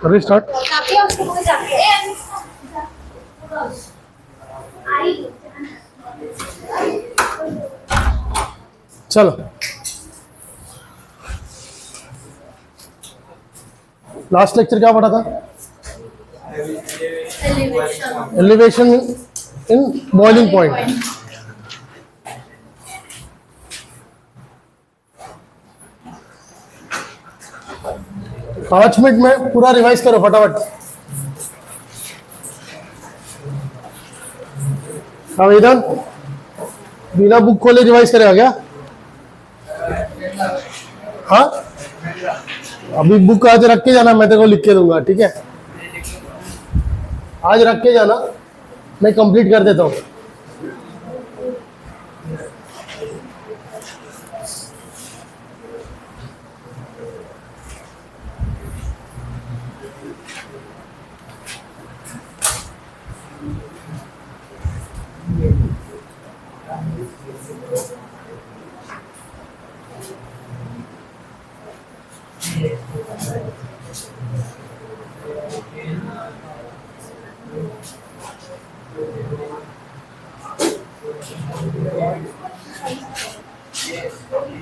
Restart. चलो last lecture क्या पढ़ा था? Elevation in boiling point. पांच मिनट में पूरा रिवाइज करो फटाफट। आवेदन बिना बुक खोले रिवाइज करेगा क्या? हाँ, अभी बुक आज रख के जाना, मैं तेरे को लिख के दूंगा, ठीक है? आज रख के जाना, मैं कंप्लीट कर देता हूँ।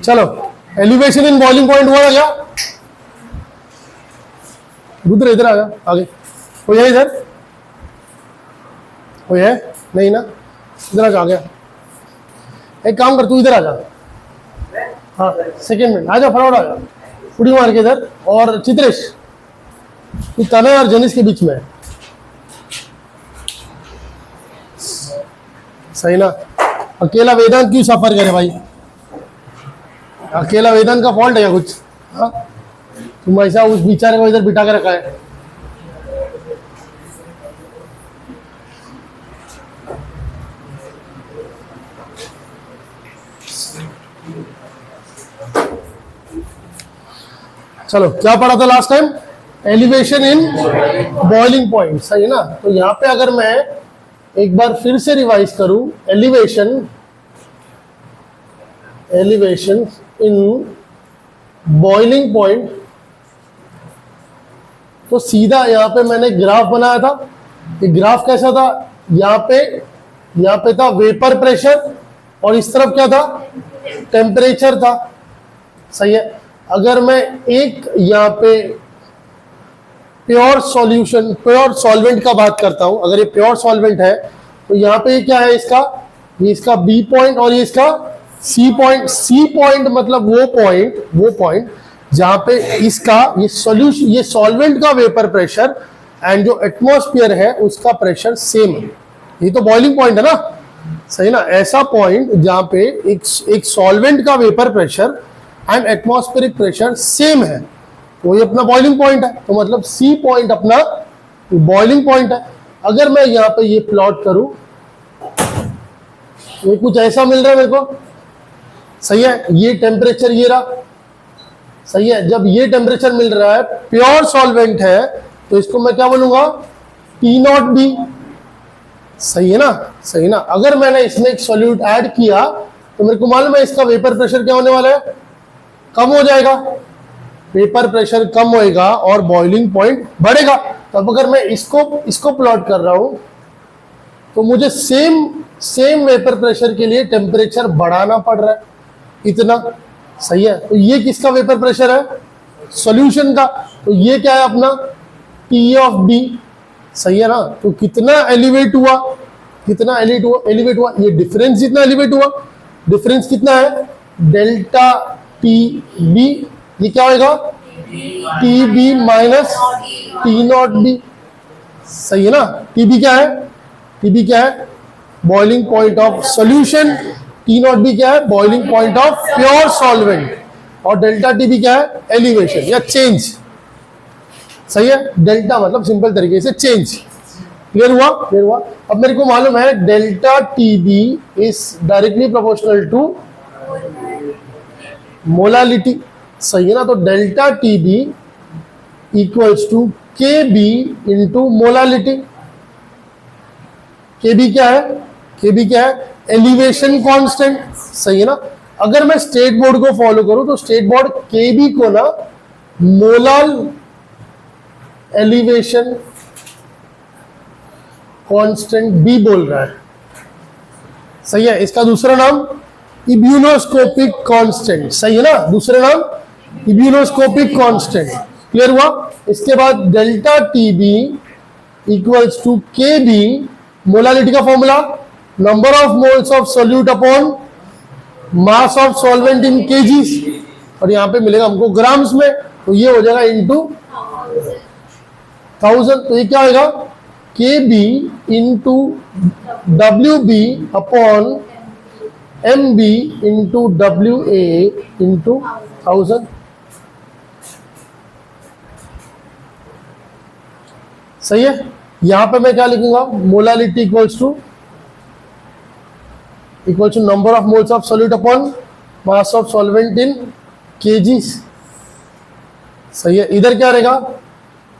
चलो, एलिवेशन इन बॉइलिंग पॉइंट हुआ क्या? रुद्र इधर आ जा, आगे हो जाए, इधर हो जाए, नहीं ना, इधर आ गया। एक काम कर, तू इधर आ जा। हाँ, सेकेंड मिनट आ जा, फटाफट आ जा, पुड़ी मार के इधर। और चित्रेश, तू तनय और जनिस के बीच में है, सही ना? अकेला वेदांत क्यों सफर करे भाई? अकेला वेदांत का फॉल्ट है क्या कुछ? हाँ, तुम ऐसा उस बेचारे को इधर बिठा के रखा है। चलो, क्या पढ़ा था last time? Elevation in boiling point, सही है ना? तो यहां पे अगर मैं एक बार फिर से रिवाइज करूं, एलिवेशन इन बॉइलिंग पॉइंट, तो सीधा यहां पे मैंने ग्राफ बनाया था। ये ग्राफ कैसा था? यहां पे था वेपर प्रेशर और इस तरफ क्या था? टेम्परेचर था, सही है? अगर मैं एक यहाँ पे प्योर सॉल्यूशन, प्योर सॉल्वेंट का बात करता हूं, अगर ये प्योर सॉल्वेंट है तो यहाँ पे क्या है इसका? ये इसका बी पॉइंट और ये इसका सी पॉइंट। सी पॉइंट मतलब वो पॉइंट जहां पे इसका ये सॉल्यूशन, ये सॉल्वेंट का वेपर प्रेशर एंड जो एटमॉस्फेयर है उसका प्रेशर सेम है। ये तो बॉइलिंग पॉइंट है ना, सही ना? ऐसा पॉइंट जहां पे एक सॉल्वेंट का vapour pressure and atmospheric pressure same है, तो ये अपना बॉइलिंग पॉइंट है। तो मतलब सी पॉइंट अपना बॉइलिंग पॉइंट है। अगर मैं यहाँ पे ये प्लॉट करूं, ये कुछ ऐसा मिल रहा है मेरे को, सही है? ये टेम्परेचर ये रहा, सही है? जब ये टेम्परेचर मिल रहा है, प्योर सॉल्वेंट है, तो इसको मैं क्या बोलूंगा? T0B, सही है ना? सही ना? अगर मैंने इसमें एक सॉल्यूट ऐड किया तो मेरे को मालूम है इसका वेपर प्रेशर क्या होने वाला है? कम हो जाएगा। वेपर प्रेशर कम होएगा और बॉइलिंग पॉइंट बढ़ेगा। तो अब अगर मैं इसको प्लॉट कर रहा हूं तो मुझे सेम वेपर प्रेशर के लिए टेम्परेचर बढ़ाना पड़ रहा है इतना, सही है? तो ये किसका वेपर प्रेशर है? सॉल्यूशन का। तो ये क्या है अपना? T(B), सही है ना? तो कितना एलिवेट हुआ? एलिवेट हुआ ये डिफरेंस जितना एलिवेट हुआ। डिफरेंस कितना है? डेल्टा TB, ये क्या होगा? TB माइनस T0B, सही है ना? TB क्या है? Boiling point of solution. T0B क्या है? Boiling point of pure solvent. और डेल्टा TB क्या है? एलिवेशन या चेंज, सही है? डेल्टा मतलब सिंपल तरीके से चेंज। क्लियर हुआ? अब मेरे को मालूम है delta TB is directly proportional to molality, सही है ना? तो delta TB equals to KB into molality. KB क्या है? Kb क्या है? एलिवेशन कांस्टेंट, सही है ना। अगर मैं स्टेट बोर्ड को फॉलो करूं तो स्टेट बोर्ड Kb को ना मोलार एलिवेशन कांस्टेंट भी बोल रहा है, सही है। इसका दूसरा नाम इब्यूनोस्कोपिक कांस्टेंट, सही है ना, दूसरा नाम इब्यूनोस्कोपिक कांस्टेंट। क्लियर हुआ? इसके बाद delta TB equals to K B, molality का formula number of moles of solute upon mass of solvent in KGs, और यहां पे मिलेगा हमको ग्राम्स में, तो ये हो जाएगा इनटू 1000। तो ये क्या आएगा? K B into W B upon M B into W A into 1000। सही है। यहां पे मैं क्या लिखूंगा? Molality equals to number of moles of solute upon mass of solvent in kgs, सही है। इधर क्या रहेगा?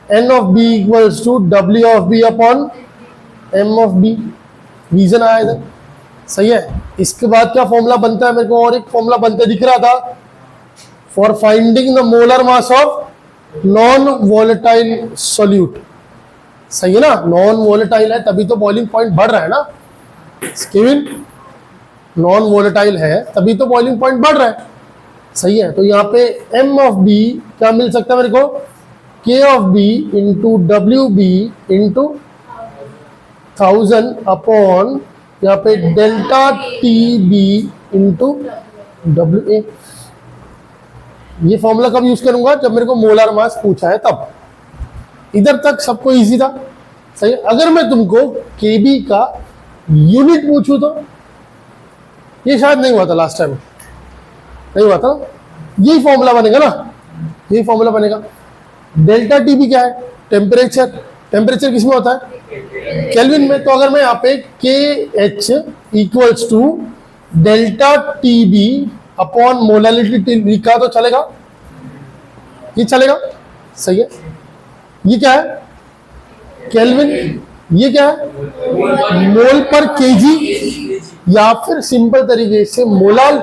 N of B equals to W of B upon M of B, reason आया इधर, सही है। इसके बाद क्या फॉर्मूला बनता है? मेरे को और एक फॉर्मूला बनते दिख रहा था, for finding the molar mass of non volatile solute, सही है ना। नॉन वोलेटाइल है तभी तो बॉइलिंग पॉइंट बढ़ रहा है ना केविन, नॉन वोलेटाइल है तभी तो बॉइलिंग पॉइंट बढ़ रहा है, सही है। तो यहाँ पे एम ऑफ बी क्या मिल सकता है मेरे को? K of B into W B into 1000 upon यहाँ पे delta T B into W A. ये फॉर्मूला कब यूज करूंगा? जब मेरे को मोलार मास पूछा है तब। इधर तक सबको इजी था, सही है। अगर मैं तुमको केबी का यूनिट पूछूं तो ये शायद नहीं हुआ था लास्ट टाइम, नहीं हुआ था। यही फॉर्मूला बनेगा ना, यही फॉर्मूला बनेगा। डेल्टा टी बी क्या है? टेम्परेचर। टेम्परेचर किसमें होता है? केल्विन में। तो अगर मैं यहाँ पे K H equals to delta T B upon molality लिखा तो चलेगा? ये चलेगा, सही है। ये क्या है? केल्विन। ये क्या है? मोल पर केजी, या फिर सिंपल तरीके से मोलाल,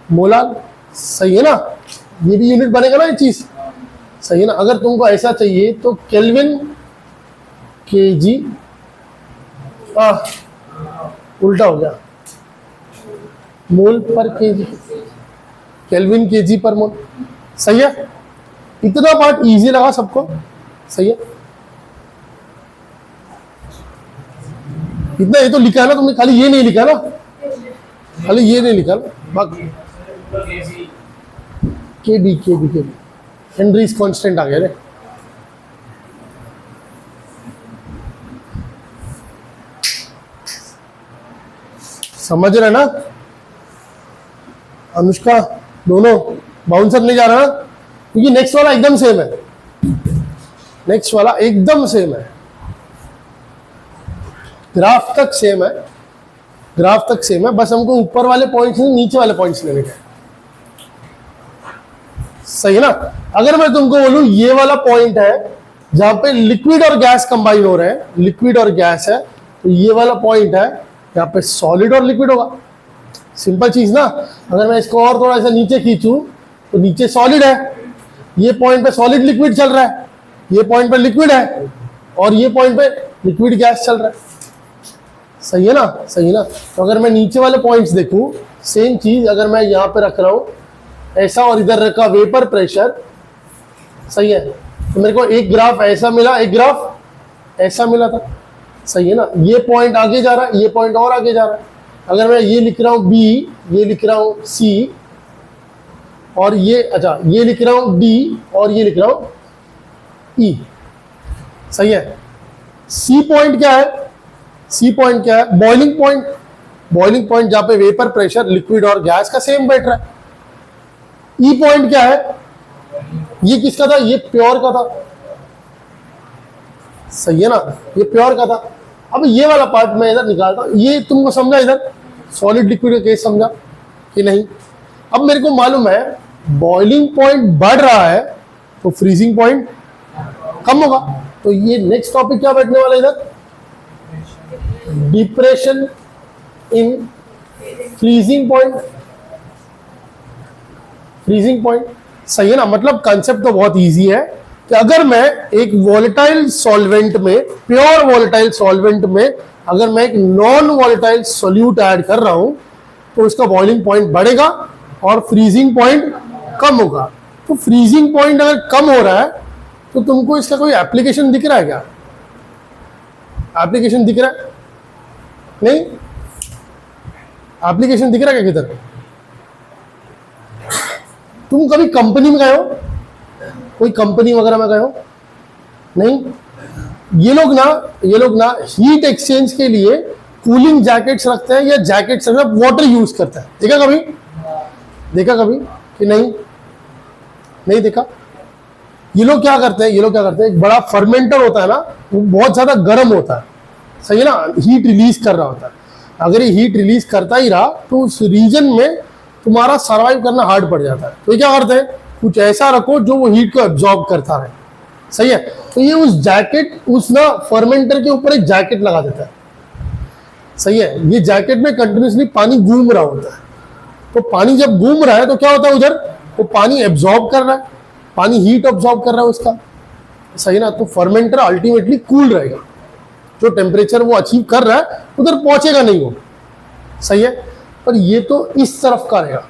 मोलाल, सही है ना। ये भी यूनिट बनेगा ना ये चीज, सही है ना। अगर तुमको ऐसा चाहिए तो केल्विन केजी, उल्टा हो गया, मोल पर केजी, केल्विन केजी पर मोल, सही है। इतना पार्ट इजी लगा सबको, सही है। इतना ये तो लिखा है ना तुमने, खाली ये नहीं लिखा ना, खाली ये नहीं लिखा ना, बाकी के बी हेनरीज कांस्टेंट आ गया रे। समझ रहे ना अनुष्का? दोनों बाउंसर नहीं जा रहा ना, क्योंकि नेक्स्ट वाला एकदम सेम है, नेक्स्ट वाला एकदम सेम है, ग्राफ तक सेम है, ग्राफ तक सेम है। बस हमको ऊपर वाले पॉइंट्स नहीं नीचे वाले पॉइंट्स लेने के, सही है ना। अगर मैं तुमको बोलूं ये वाला पॉइंट है जहां पे लिक्विड और गैस कंबाइन हो रहे हैं, लिक्विड और गैस है, तो ये वाला पॉइंट है यहाँ पे सॉलिड और लिक्विड होगा। सिंपल चीज ना। अगर मैं इसको और थोड़ा सा नीचे खींचूं तो नीचे सॉलिड है, ये पॉइंट पे सॉलिड लिक्विड चल रहा है, ये पॉइंट पे लिक्विड है, और ये पॉइंट पे लिक्विड गैस चल रहा है, सही है ना, सही है ना। तो अगर मैं नीचे वाले पॉइंट्स देखूं, सेम चीज अगर मैं यहाँ पे रख रहा हूं ऐसा और इधर रखा वेपर प्रेशर, सही है, तो मेरे को एक ग्राफ ऐसा मिला, एक ग्राफ ऐसा मिला था, सही है ना। ये पॉइंट आगे जा रहा है, ये पॉइंट और आगे जा रहा है। अगर मैं ये लिख रहा हूँ बी, ये लिख रहा हूँ सी, और ये अच्छा ये लिख रहा हूँ डी, और ये लिख रहा हूँ ई, सही है। सी पॉइंट क्या है? सी पॉइंट क्या है? Boiling point. बॉइलिंग पॉइंट जहां पे वेपर प्रेशर लिक्विड और गैस का सेम बैठ रहा है। ई पॉइंट क्या है? ये किसका था? ये प्योर का था, सही है ना, ये प्योर का था। अब ये वाला पार्ट मैं इधर निकालता हूं। ये तुमको समझा इधर सॉलिड लिक्विड का केस समझा कि नहीं? अब मेरे को मालूम है बॉइलिंग पॉइंट बढ़ रहा है तो फ्रीजिंग पॉइंट कम होगा। तो ये नेक्स्ट टॉपिक क्या बैठने वाला है इधर? Depression in freezing point. Freezing point सही है ना। मतलब कंसेप्ट तो बहुत इजी है कि अगर मैं एक वॉलेटाइल सॉल्वेंट में, प्योर वॉलेटाइल सॉल्वेंट में अगर मैं एक नॉन वॉलेटाइल सोल्यूट ऐड कर रहा हूं तो इसका बॉइलिंग पॉइंट बढ़ेगा और फ्रीजिंग पॉइंट कम होगा। तो फ्रीजिंग पॉइंट अगर कम हो रहा है तो तुमको इसका कोई एप्लीकेशन दिख रहा है क्या? एप्लीकेशन दिख रहा है? नहीं एप्लीकेशन दिख रहा है क्या किधर? तुम कभी कंपनी में गए हो? कोई कंपनी वगैरह में गए हो? नहीं। ये लोग ना हीट एक्सचेंज के लिए कूलिंग जैकेट्स रखते हैं या जैकेट्स रखते हैं, वाटर यूज करते हैं। देखा कभी? देखा कभी कि नहीं? नहीं देखा। ये लोग क्या करते हैं, एक बड़ा फर्मेंटर होता है ना, वो बहुत ज्यादा गर्म होता है, सही है ना, हीट रिलीज कर रहा होता है। अगर ये हीट रिलीज करता ही रहा तो उस रीजन में तुम्हारा सर्वाइव करना हार्ड पड़ जाता है। तो ये क्या करते हैं, कुछ ऐसा रखो जो वो हीट को एब्जॉर्ब करता रहे, सही है। तो ये उस जैकेट, उस ना फर्मेंटर के ऊपर एक जैकेट लगा देता है, सही है। ये जैकेट में कंटिन्यूसली पानी घूम रहा होता है। तो पानी जब घूम रहा है तो क्या होता है, उधर वो पानी एब्जॉर्ब कर रहा है, पानी हीट एब्जॉर्ब कर रहा है उसका, सही ना। तो फर्मेंटर अल्टीमेटली कूल रहेगा, जो टेम्परेचर वो अचीव कर रहा है उधर पहुंचेगा नहीं वो, सही है। पर ये तो इस तरफ का रहेगा,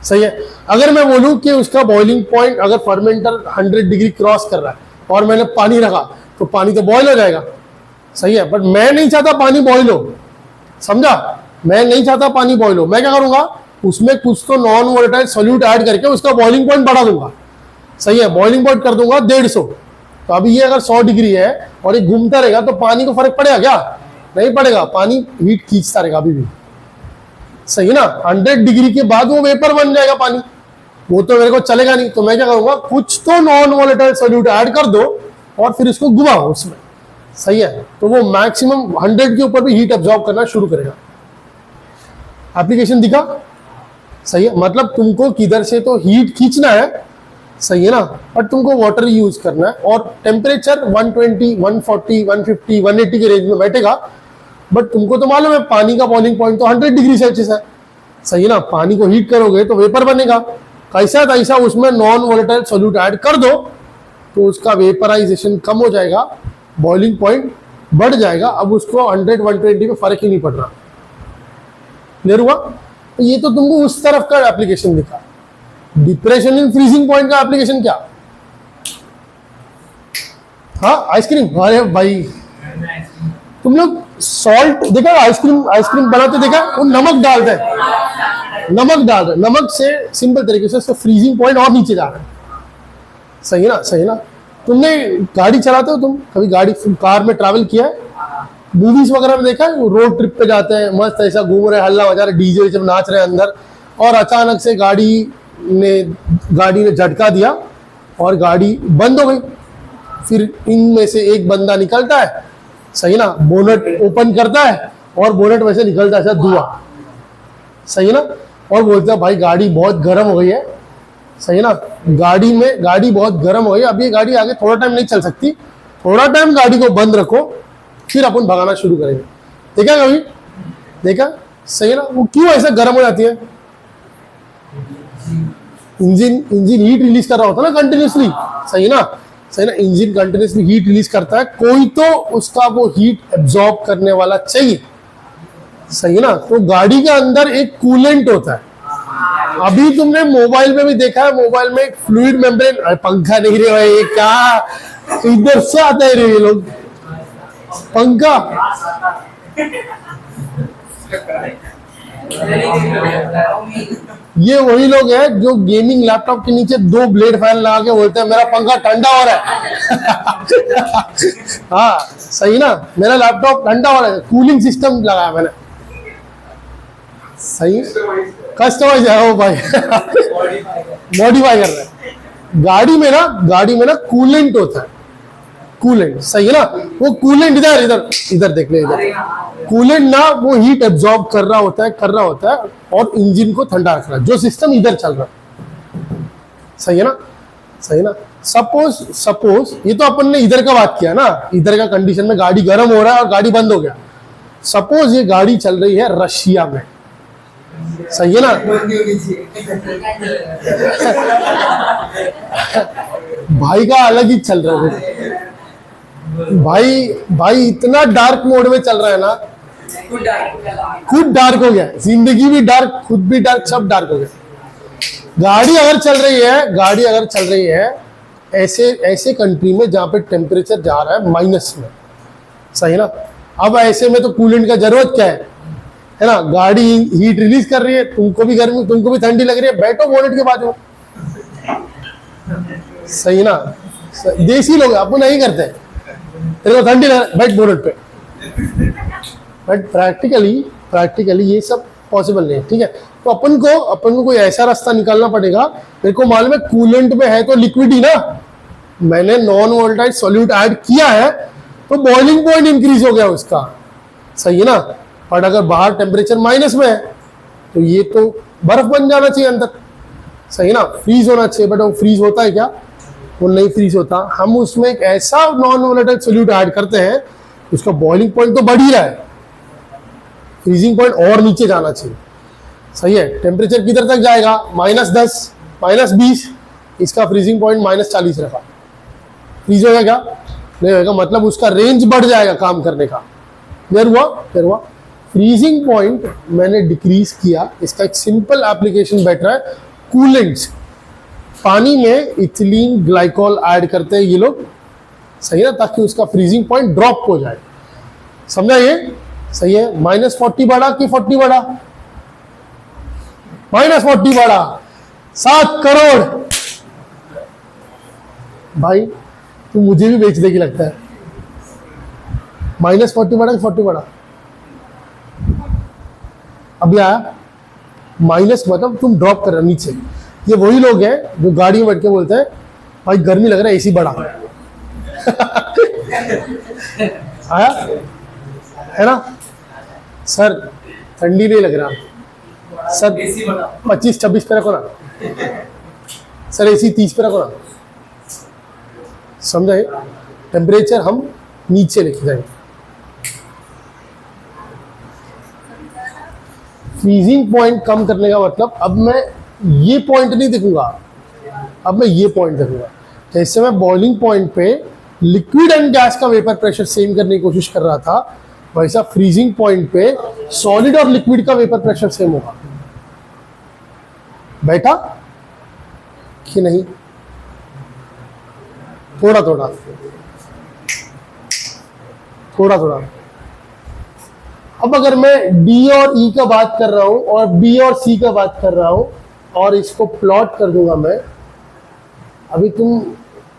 सही है। अगर मैं बोलूं कि उसका बॉइलिंग पॉइंट, अगर फर्मेंटर 100 डिग्री क्रॉस कर रहा है और मैंने पानी रखा तो पानी तो बॉयल हो जाएगा, सही है। बट मैं नहीं चाहता पानी बॉयल हो, समझा? मैं नहीं चाहता पानी बॉयल हो। मैं क्या करूंगा, उसमें कुछ तो नॉन वोलेटाइल सोल्यूट ऐड करके उसका बॉइलिंग पॉइंट बढ़ा दूंगा, सही है। बॉइलिंग पॉइंट कर दूंगा 150। तो अभी ये अगर 100 डिग्री है और ये घूमता रहेगा तो पानी को फर्क पड़ेगा क्या? नहीं पड़ेगा, पानी हीट खींचता रहेगा अभी भी, सही ना। 100 डिग्री के बाद वो वेपर बन जाएगा पानी, वो तो मेरे को चलेगा नहीं। तो मैं क्या करूंगा, कुछ तो नॉन वोलेटाइल सोल्यूट ऐड कर दो और फिर इसको घुमाओ उसमें, सही है। तो वो मैक्सिमम 100 के ऊपर भी हीट एब्जॉर्ब करना शुरू करेगा। एप्लीकेशन दिखा? सही है। मतलब तुमको किधर से तो हीट खींचना है, सही है ना, बट तुमको वाटर यूज करना है और टेम्परेचर 120, 140, 150, 180 के रेंज में बैठेगा। बट तुमको तो मालूम है पानी का बॉइलिंग पॉइंट तो 100 डिग्री सेल्सियस है, सही है ना। पानी को हीट करोगे तो वेपर बनेगा, कैसा तैसा उसमें नॉन वोलेटाइल सोल्यूट ऐड कर दो तो उसका वेपराइजेशन कम हो जाएगा, बॉइलिंग पॉइंट बढ़ जाएगा। अब उसको 100, 120 में फर्क ही नहीं पड़ रहा, क्लियर हुआ? तो ये तो तुमको उस तरफ का एप्लीकेशन दिखा। डिप्रेशन इन फ्रीजिंग पॉइंट का एप्लीकेशन क्या? हाँ आइसक्रीम। अरे भाई तुम लोग सॉल्ट देखा, आइसक्रीम बनाते देखा, वो नमक डालते हैं, नमक से सिंपल तरीके से उसका फ्रीजिंग पॉइंट और नीचे जा रहा है, सही है ना, सही है ना। तुमने गाड़ी चलाते हो, तुम कभी गाड़ी कार में ट्रैवल किया है? मूवीज वगैरह में देखा है, वो रोड ट्रिप पे जाते हैं, मस्त ऐसा घूम रहे, हल्ला मचा रहे, डीजे जब नाच रहे अंदर, और अचानक से गाड़ी ने झटका दिया और गाड़ी बंद हो गई। फिर इनमें से एक बंदा निकलता है, सही ना, बोनट ओपन करता है और बोनट में से निकलता है धुआं, सही है ना, और बोलता है भाई गाड़ी बहुत गर्म हो गई है, सही है ना, गाड़ी बहुत गर्म हो गई, अब ये गाड़ी आगे थोड़ा टाइम नहीं चल सकती, थोड़ा टाइम गाड़ी को बंद रखो फिर अपन भगाना शुरू करेंगे। देखा कभी? देखा, सही है ना। वो क्यों ऐसा गर्म हो जाती है? इंजन हीट रिलीज कर रहा होता है ना कंटिन्यूसली, सही है ना, सही ना। इंजन कंटिन्यूसली हीट रिलीज करता है, कोई तो उसका वो हीट एब्जॉर्ब करने वाला चाहिए, सही है ना। तो गाड़ी के अंदर एक कूलेंट होता है। अभी तुमने मोबाइल में भी देखा है, मोबाइल में एक फ्लूइड मेम्ब्रेन, पंखा नहीं रहे भाई, क्या इधर से आता है रे ये लोग पंखा। ये वही लोग हैं जो गेमिंग लैपटॉप के नीचे 2 ब्लेड फैन लगा के बोलते हैं मेरा पंखा ठंडा हो रहा है। हाँ सही ना, मेरा लैपटॉप ठंडा हो रहा है, कूलिंग सिस्टम लगाया मैंने, सही कस्टमाइज है वो भाई। मॉडिफाई कर रहे हैं। गाड़ी में ना कूलेंट होता है, कूलेंट, सही है ना। वो कूलेंट इधर देख ले, इधर कूलेंट ना वो हीट एब्जॉर्ब कर रहा होता है और इंजन को ठंडा रख रहा है, जो सिस्टम इधर चल रहा है, सही है ना, सही ना। सपोज ये तो अपन ने इधर का बात किया ना, इधर का कंडीशन में गाड़ी गर्म हो रहा है और गाड़ी बंद हो गया। सपोज ये गाड़ी चल रही है रशिया में, सही है ना? भाई का अलग ही चल रहा है भाई इतना डार्क मोड में चल रहा है ना, खुद डार्क हो गया, जिंदगी भी डार्क, खुद भी डार्क, सब डार्क हो गया। गाड़ी अगर चल रही है ऐसे ऐसे कंट्री में जहां पे टेम्परेचर जा रहा है माइनस में, सही ना? अब ऐसे में तो कूलेंट का जरूरत क्या है ना? गाड़ी हीट रिलीज कर रही है, तुमको भी गर्मी, तुमको भी ठंडी लग रही है, बैठो बोनेट के बाजू, सही ना? देसी लोग अपन नहीं करते, तेरे को ठंडी लग, बैठ बोनेट पे। बट प्रैक्टिकली ये सब पॉसिबल नहीं है, ठीक है? तो अपन को कोई ऐसा रास्ता निकालना पड़ेगा। मेरे को मालूम है कूलेंट में है तो लिक्विड ही ना, मैंने नॉन वोलेटाइल सॉल्यूट ऐड किया है तो बॉइलिंग पॉइंट इंक्रीज हो गया उसका, सही है ना? बट अगर बाहर टेम्परेचर माइनस में है तो ये तो बर्फ बन जाना चाहिए अंदर, सही ना? फ्रीज होना चाहिए, बट वो फ्रीज होता है क्या? वो नहीं फ्रीज होता। हम उसमें एक ऐसा नॉन वोलेटाइल सॉल्यूट ऐड करते हैं, उसका बॉइलिंग पॉइंट तो बढ़ ही रहा है, फ्रीजिंग पॉइंट और नीचे जाना चाहिए, सही है? टेम्परेचर किधर तक जाएगा? -10, -20, इसका फ्रीजिंग पॉइंट -40 रखा, फ्रीज होगा क्या? नहीं होगा, मतलब उसका रेंज बढ़ जाएगा काम करने का। क्लियर हुआ? फ्रीजिंग पॉइंट मैंने डिक्रीज किया, इसका एक सिंपल एप्लीकेशन बैठ रहा है, कूलेंट्स। पानी में इथिलीन ग्लाइकॉल ऐड करते हैं ये लोग, सही है, ताकि उसका फ्रीजिंग पॉइंट ड्रॉप हो जाए, समझा? ये सही है? -40 बढ़ा कि 40 बढ़ा? -40 बढ़ा, 7 करोड़। भाई तू मुझे भी बेच देगी लगता है। -40 बढ़ा कि 40 बढ़ा? अभी आया माइनस, मतलब तुम ड्रॉप कर रहे हो नीचे। ये वही लोग हैं जो गाड़ी में बैठ के बोलते हैं भाई गर्मी लग रहा है, एसी बढ़ा। आया है ना? सर ठंडी नहीं लग रहा सर, 25-26 पे रखो ना सर, एसी 30 पे रखो ना, समझे? टेम्परेचर हम नीचे लेके जाएंगे। फ्रीजिंग पॉइंट कम करने का मतलब, अब मैं ये पॉइंट नहीं देखूंगा, अब मैं ये पॉइंट देखूंगा। जैसे मैं बॉइलिंग पॉइंट पे लिक्विड एंड गैस का वेपर प्रेशर सेम करने की कोशिश कर रहा था, वैसा फ्रीजिंग पॉइंट पे सॉलिड और लिक्विड का वेपर प्रेशर सेम होगा। बैठा कि नहीं? थोड़ा थोड़ा। अब अगर मैं डी और ई का बात कर रहा हूं और बी और सी का बात कर रहा हूं और इसको प्लॉट कर दूंगा मैं, अभी तुम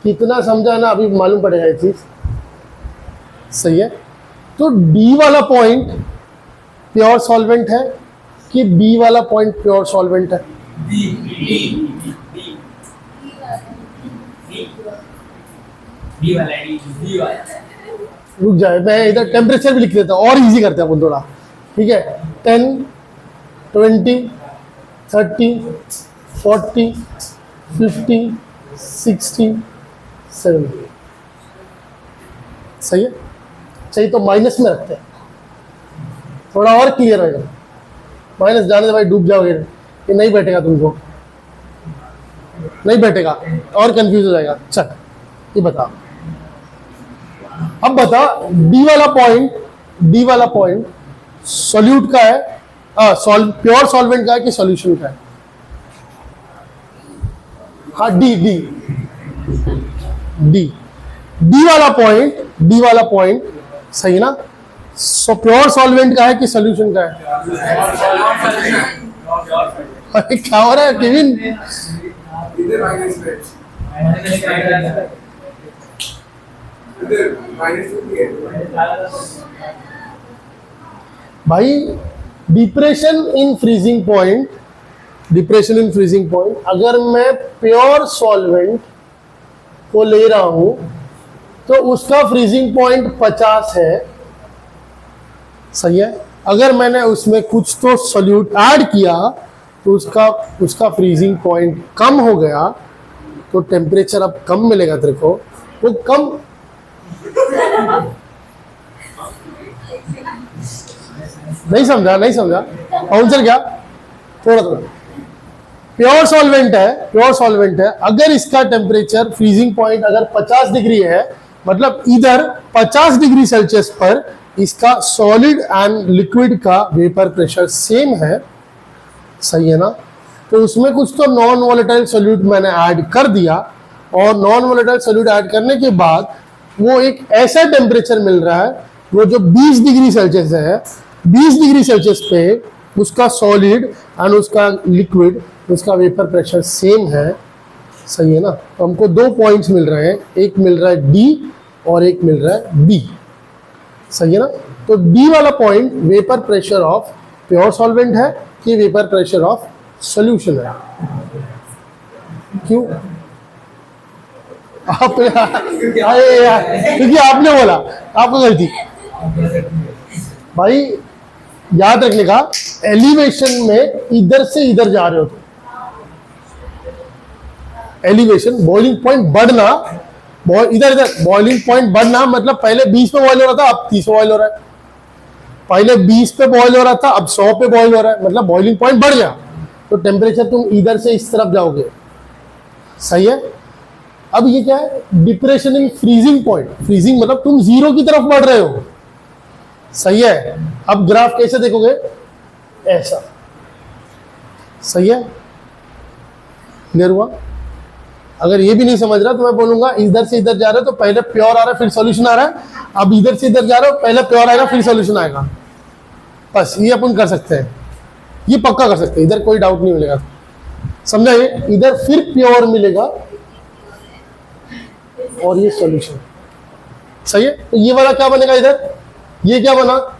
कितना समझा ना, अभी मालूम पड़ेगा ये चीज, सही है? तो डी वाला पॉइंट प्योर सॉल्वेंट है कि बी वाला पॉइंट प्योर सॉल्वेंट है? रुक जाए, मैं इधर टेम्परेचर भी लिख देता हूँ और इजी करते हैं अपन थोड़ा, ठीक है? 10, 20, 30, 40, 50, 60, 70, सही है? चाहिए तो माइनस में रखते हैं, थोड़ा और क्लियर रहेगा। माइनस जाने से भाई डूब जाओगे, ये नहीं बैठेगा, तुमको नहीं बैठेगा और कंफ्यूज हो जाएगा। चल ये बता, अब बता डी वाला पॉइंट सॉल्यूट का है, प्योर सॉल्वेंट का है कि सॉल्यूशन का है? हाँ डी वाला पॉइंट सही ना? सो प्योर सॉल्वेंट का है कि सॉल्यूशन का है? अरे क्या हो रहा है केविन? भाई डिप्रेशन इन फ्रीजिंग पॉइंट, अगर मैं प्योर सॉल्वेंट को ले रहा हूं तो उसका फ्रीजिंग पॉइंट 50 है, सही है? अगर मैंने उसमें कुछ तो सॉल्यूट ऐड किया तो उसका फ्रीजिंग पॉइंट कम हो गया, तो टेम्परेचर अब कम मिलेगा तेरे को, वो कम नहीं समझा, नहीं समझा। आंसर क्या, थोड़ा थोड़ा। प्योर सॉल्वेंट है, प्योर सॉल्वेंट है, अगर इसका टेम्परेचर फ्रीजिंग पॉइंट अगर 50 डिग्री है, मतलब इधर 50 डिग्री सेल्सियस पर इसका सॉलिड एंड लिक्विड का वेपर प्रेशर सेम है, सही है ना, तो उसमें कुछ तो नॉन वोलेटाइल सॉल्यूट मैंने ऐड कर दिया, और नॉन वोलेटाइल सॉल्यूट ऐड करने के बाद वो एक ऐसा टेम्परेचर मिल रहा है, वो जो 20 डिग्री सेल्सियस है, 20 डिग्री सेल्सियस पे उसका सॉलिड एंड उसका लिक्विड, उसका वेपर प्रेशर सेम है, सही है ना। तो हमको दो पॉइंट्स मिल रहे हैं, एक मिल रहा है डी और एक मिल रहा है बी, सही है ना। तो डी वाला point vapour pressure of pure solvent है कि वेपर प्रेशर ऑफ सॉल्यूशन है। क्यों आप क्योंकि आपने बोला, आपको गलती। भाई याद रखने का, एलिवेशन में इधर से इधर जा रहे हो तो एलिवेशन बॉइलिंग पॉइंट बढ़ना, इधर इधर बॉइलिंग पॉइंट बढ़ना, मतलब पहले 20 पे बॉइल हो रहा था, अब 30 पे बॉइल हो रहा है, पहले 20 पे बॉइल हो रहा था, अब 100 पे बॉइल हो रहा है, मतलब बॉइलिंग पॉइंट बढ़ गया, तो टेम्परेचर तुम इधर से इस तरफ जाओगे, सही है। अब ये क्या है, depression in freezing point, freezing मतलब तुम जीरो की तरफ बढ़ रहे हो, सही है। अब ग्राफ कैसे देखोगे, ऐसा, सही है, क्लियर हुआ। अगर ये भी नहीं समझ रहा तो मैं बोलूंगा इधर से इधर जा रहे हो तो पहले प्योर आ रहा है फिर सॉल्यूशन आ रहा है, अब इधर से इधर जा रहे हो पहले प्योर आएगा फिर सॉल्यूशन आएगा, बस ये अपन कर सकते हैं, ये पक्का कर सकते हैं, इधर कोई डाउट नहीं मिलेगा, समझा। ये इधर फिर प्योर मिलेगा और ये सॉल्यूशन, सही है। तो ये वाला क्या बनेगा, इधर ये क्या बना,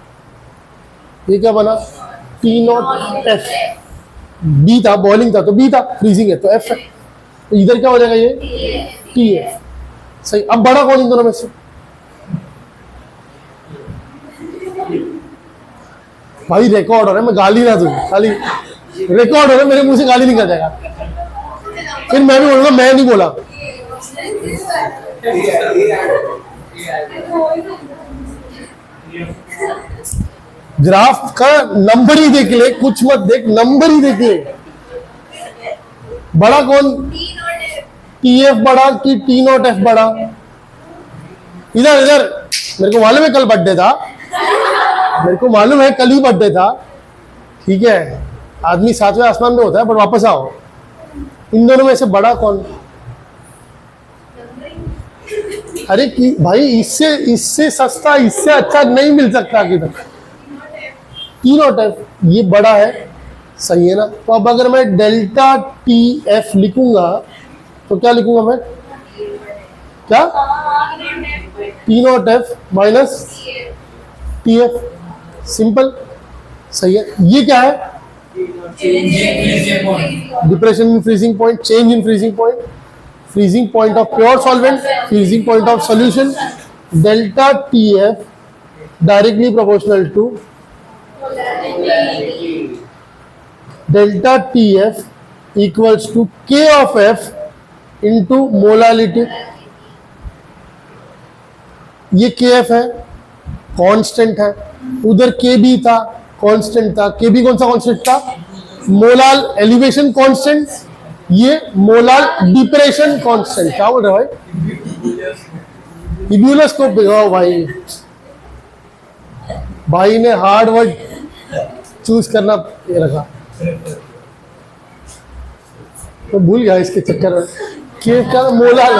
ये क्या बना, T0 F, बी था, बॉइलिंग था तो बी था, फ्रीजिंग है तो एफ है, तो इधर क्या हो जाएगा, ये टी है, सही। अब बड़ा कौन इन दोनों में से, भाई रिकॉर्ड हो रहा है, मैं गाली ना दूं, खाली रिकॉर्ड हो रहा है, मेरे मुंह से गाली निकल जाएगा, फिर मैं भी बोलूंगा मैं नहीं बोला। ग्राफ का नंबर ही देख ले, कुछ मत देख, नंबर ही देख ले। बड़ा कौन, TF बड़ा कि T0F बड़ा, इधर इधर, मेरे को मालूम है कल बर्थडे था, मेरे को मालूम है कल ही बर्थडे था, ठीक है, आदमी सातवें आसमान में होता है, पर वापस आओ, इन दोनों में से बड़ा कौन, अरे भाई इससे सस्ता, इससे अच्छा नहीं मिल सकता किधर, T0F ये बड़ा है, सही है ना। तो अब अगर मैं डेल्टा TF लिखूंगा तो क्या लिखूंगा मैं, क्या, T0F माइनस TF, सिंपल, सही है। ये क्या है, depression in freezing point, change in freezing point, freezing point of pure solvent, freezing point of solution, delta TF directly proportional to delta TF equals to K of F into molality. ये KF है, constant है, उधर KB था, constant था, KB कौन सा constant था, molal elevation constant, ये मोलाल डिप्रेशन कांस्टेंट, क्या बोल रहे भाई, इब्यूलस को भिगाओ भाई, भाई ने हार्ड वर्ड चूज करना ये रखा, तो भूल गया इसके चक्कर में, के का मोलाल,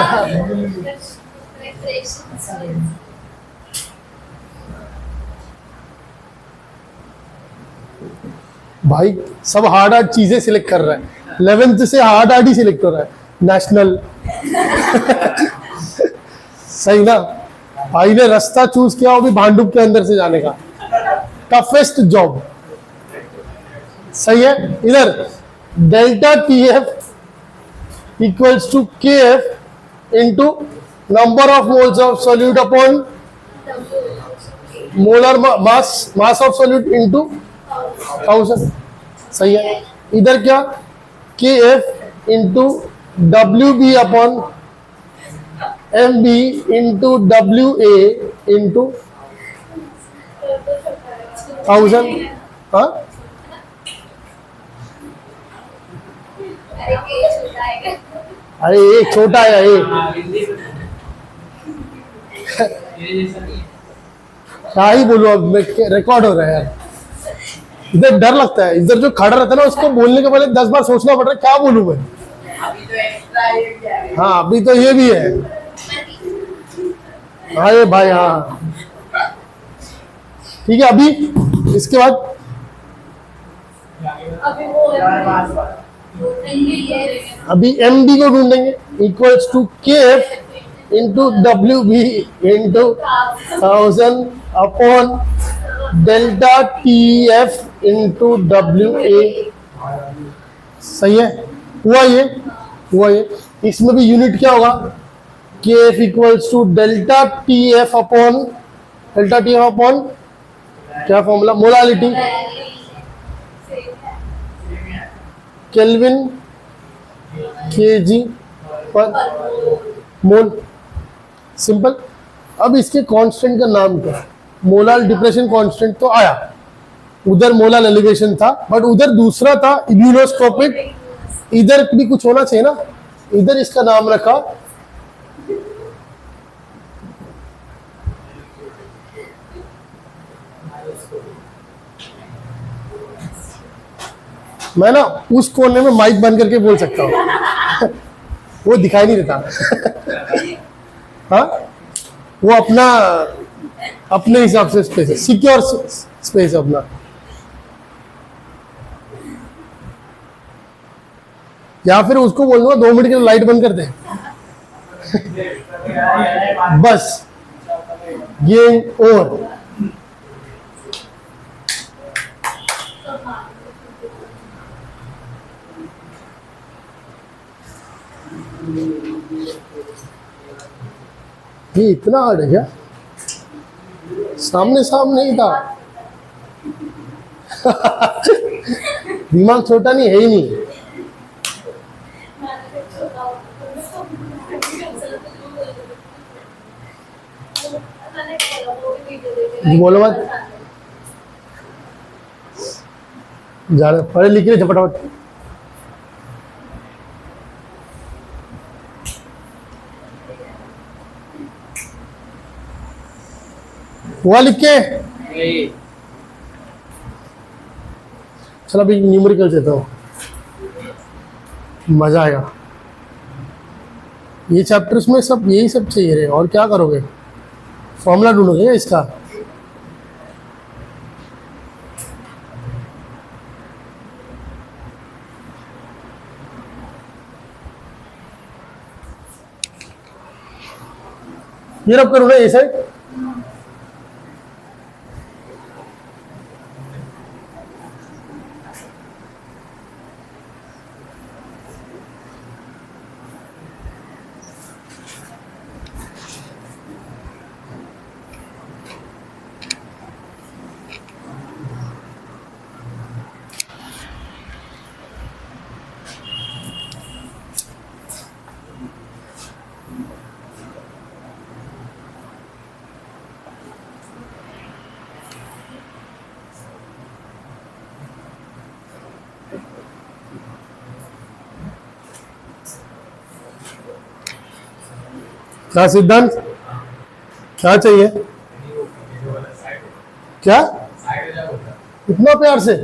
भाई सब हार्ड हार्ड चीजें सिलेक्ट कर रहा है, 11th से हार्ड हार्ड ही सिलेक्ट हो रहा है, नेशनल सही ना। भाई ने रास्ता चूज किया वो भी भांडुप के अंदर से जाने का, टफेस्ट जॉब, सही है। इधर delta TF equals to KF into number of moles of solute upon molar mass of solute into 1000, सही है। इधर क्या, KF into WB upon MB into WA into 1000, हाँ अरे एक छोटा है एक, क्या ही बोलूं अब मैं, रिकॉर्ड हो रहा है यार। इधर डर लगता है, इधर जो खड़ा रहता है ना उसको बोलने के पहले 10 बार सोचना पड़ रहा है क्या बोलूं मैं। हाँ अभी तो ये भी है। हाँ ये भाई हाँ ठीक है। अभी इसके बाद अभी एम बी को ढूंढेंगे, equals to K F into W B into 1000 upon delta T F into W A. सही है, हुआ ये। इसमें भी यूनिट क्या होगा, K F equals to delta T F upon क्या formula, molality kelvin kg per mole. Simple. अब इसके कांस्टेंट का नाम क्या है, मोलाल डिप्रेशन कांस्टेंट तो आया, उधर मोलाल एलिवेशन था बट उधर दूसरा था इम्यूनोस्कोपिक, इधर भी कुछ होना चाहिए ना, इधर इसका नाम रखा मैं ना उस कोने में माइक बंद करके बोल सकता हूँ वो दिखाई नहीं देता हाँ वो अपने हिसाब से स्पेस है, सिक्योर स्पेस है अपना। या फिर उसको बोल दूंगा 2 मिनट के लिए लाइट बंद कर दे बस गेम ओवर। ये इतना हार्ड है क्या, सामने ही था दिमाग छोटा नहीं है ही नहीं। बोलो मत, जा रहे पढ़े लिख रहे झपटापट। हुआ लिख के, चलो अभी न्यूमेरिकल देता हूँ, मजा आएगा। ये चैप्टर्स में सब यही सब चाहिए रे, और क्या करोगे, फॉर्मूला ढूंढोगे इसका। ये रब करूँ ना ये साइड, क्या सिद्धांत, क्या चाहिए, क्या इतना प्यार से।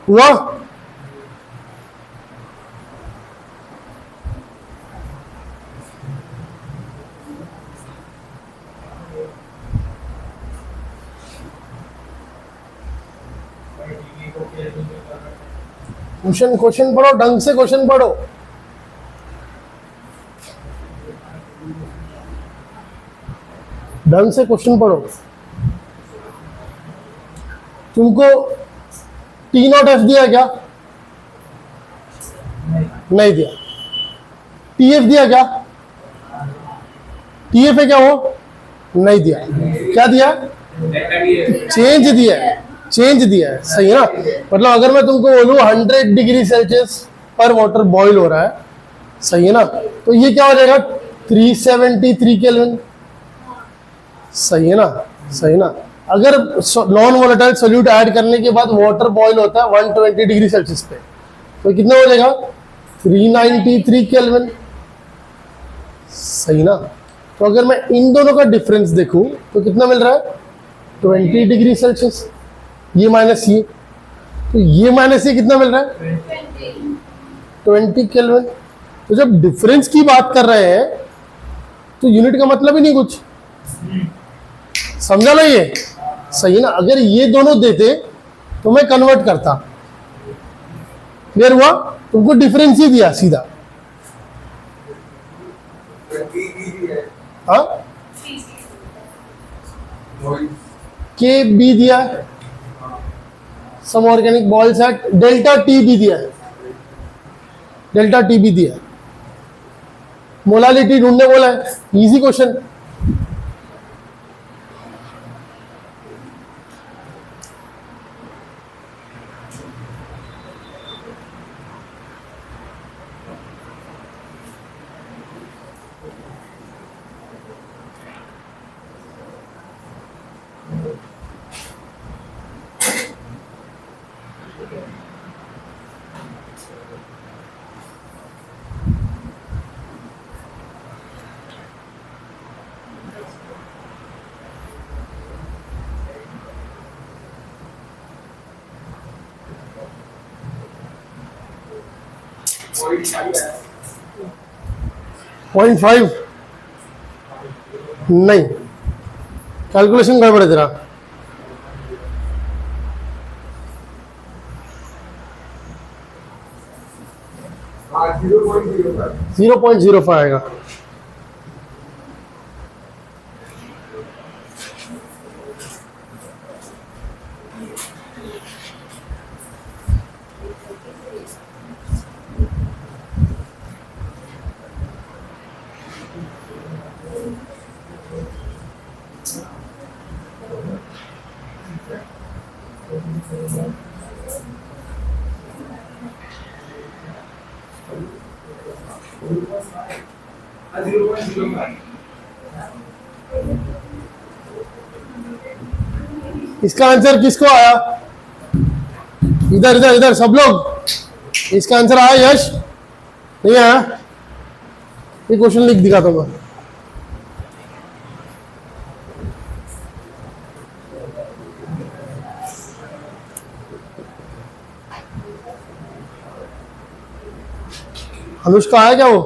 हुआ? क्वेश्चन पढ़ो, ढंग से क्वेश्चन पढ़ो। ढंग से क्वेश्चन पढ़ो। तुमको टी नॉट एफ दिया क्या? नहीं दिया। टी एफ दिया क्या? टी एफ है क्या वो? नहीं दिया। क्या दिया? चेंज दिया है। चेंज दिया है, सही है ना? मतलब अगर मैं तुमको बोलूं 100 डिग्री सेल्सियस पर वाटर बॉईल हो रहा है, सही है ना, तो ये क्या हो जाएगा? 373 केल्विन, सही है ना? सही ना? अगर नॉन वोलेटाइल सोल्यूट ऐड करने के बाद वाटर बॉईल होता है 120 डिग्री सेल्सियस पे, तो कितना हो जाएगा? 393 केल्विन, सही ना? तो अगर मैं इन दोनों का डिफरेंस देखूं तो कितना मिल रहा है? 20 डिग्री सेल्सियस। ये माइनस ये, तो ये माइनस ये कितना मिल रहा है? 20 केल्विन। तो जब डिफरेंस की बात कर रहे हैं तो यूनिट का मतलब ही नहीं कुछ, समझा ना? ये सही ना? अगर ये दोनों देते तो मैं कन्वर्ट करता। क्लियर हुआ? तुमको डिफरेंस ही दिया सीधा। हाँ, के बी दिया, some organic balls at delta T भी दिया है, डेल्टा टी भी दिया है। मोलालिटी ढूंढने बोला है, इजी क्वेश्चन। पॉइंट 5 नहीं, कैलकुलेशन गड़बड़ है तेरा। हाँ, 0.05 0.05 आएगा। हाँ, 0.05 इसका आंसर किसको आया? इधर इधर इधर सब लोग, इसका आंसर आया? यश नहीं आया? ये क्वेश्चन लिख दिखाता हूँ मैं। अनुष्का आया क्या वो?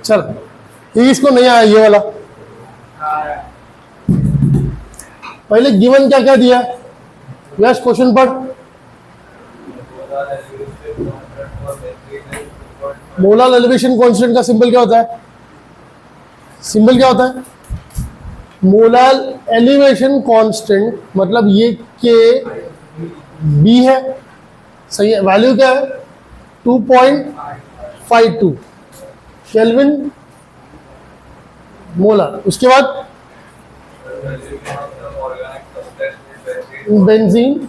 चल, ये इसको नहीं आया ये वाला। पहले गिवन क्या क्या दिया? यस, क्वेश्चन पढ़। मोलर एलिवेशन कांस्टेंट का सिंबल क्या होता है? सिंबल क्या होता है? मोलार एलिवेशन कांस्टेंट, मतलब ये के बी है, सही है। वैल्यू क्या है 2.52 केल्विन मोलार। उसके बाद benzene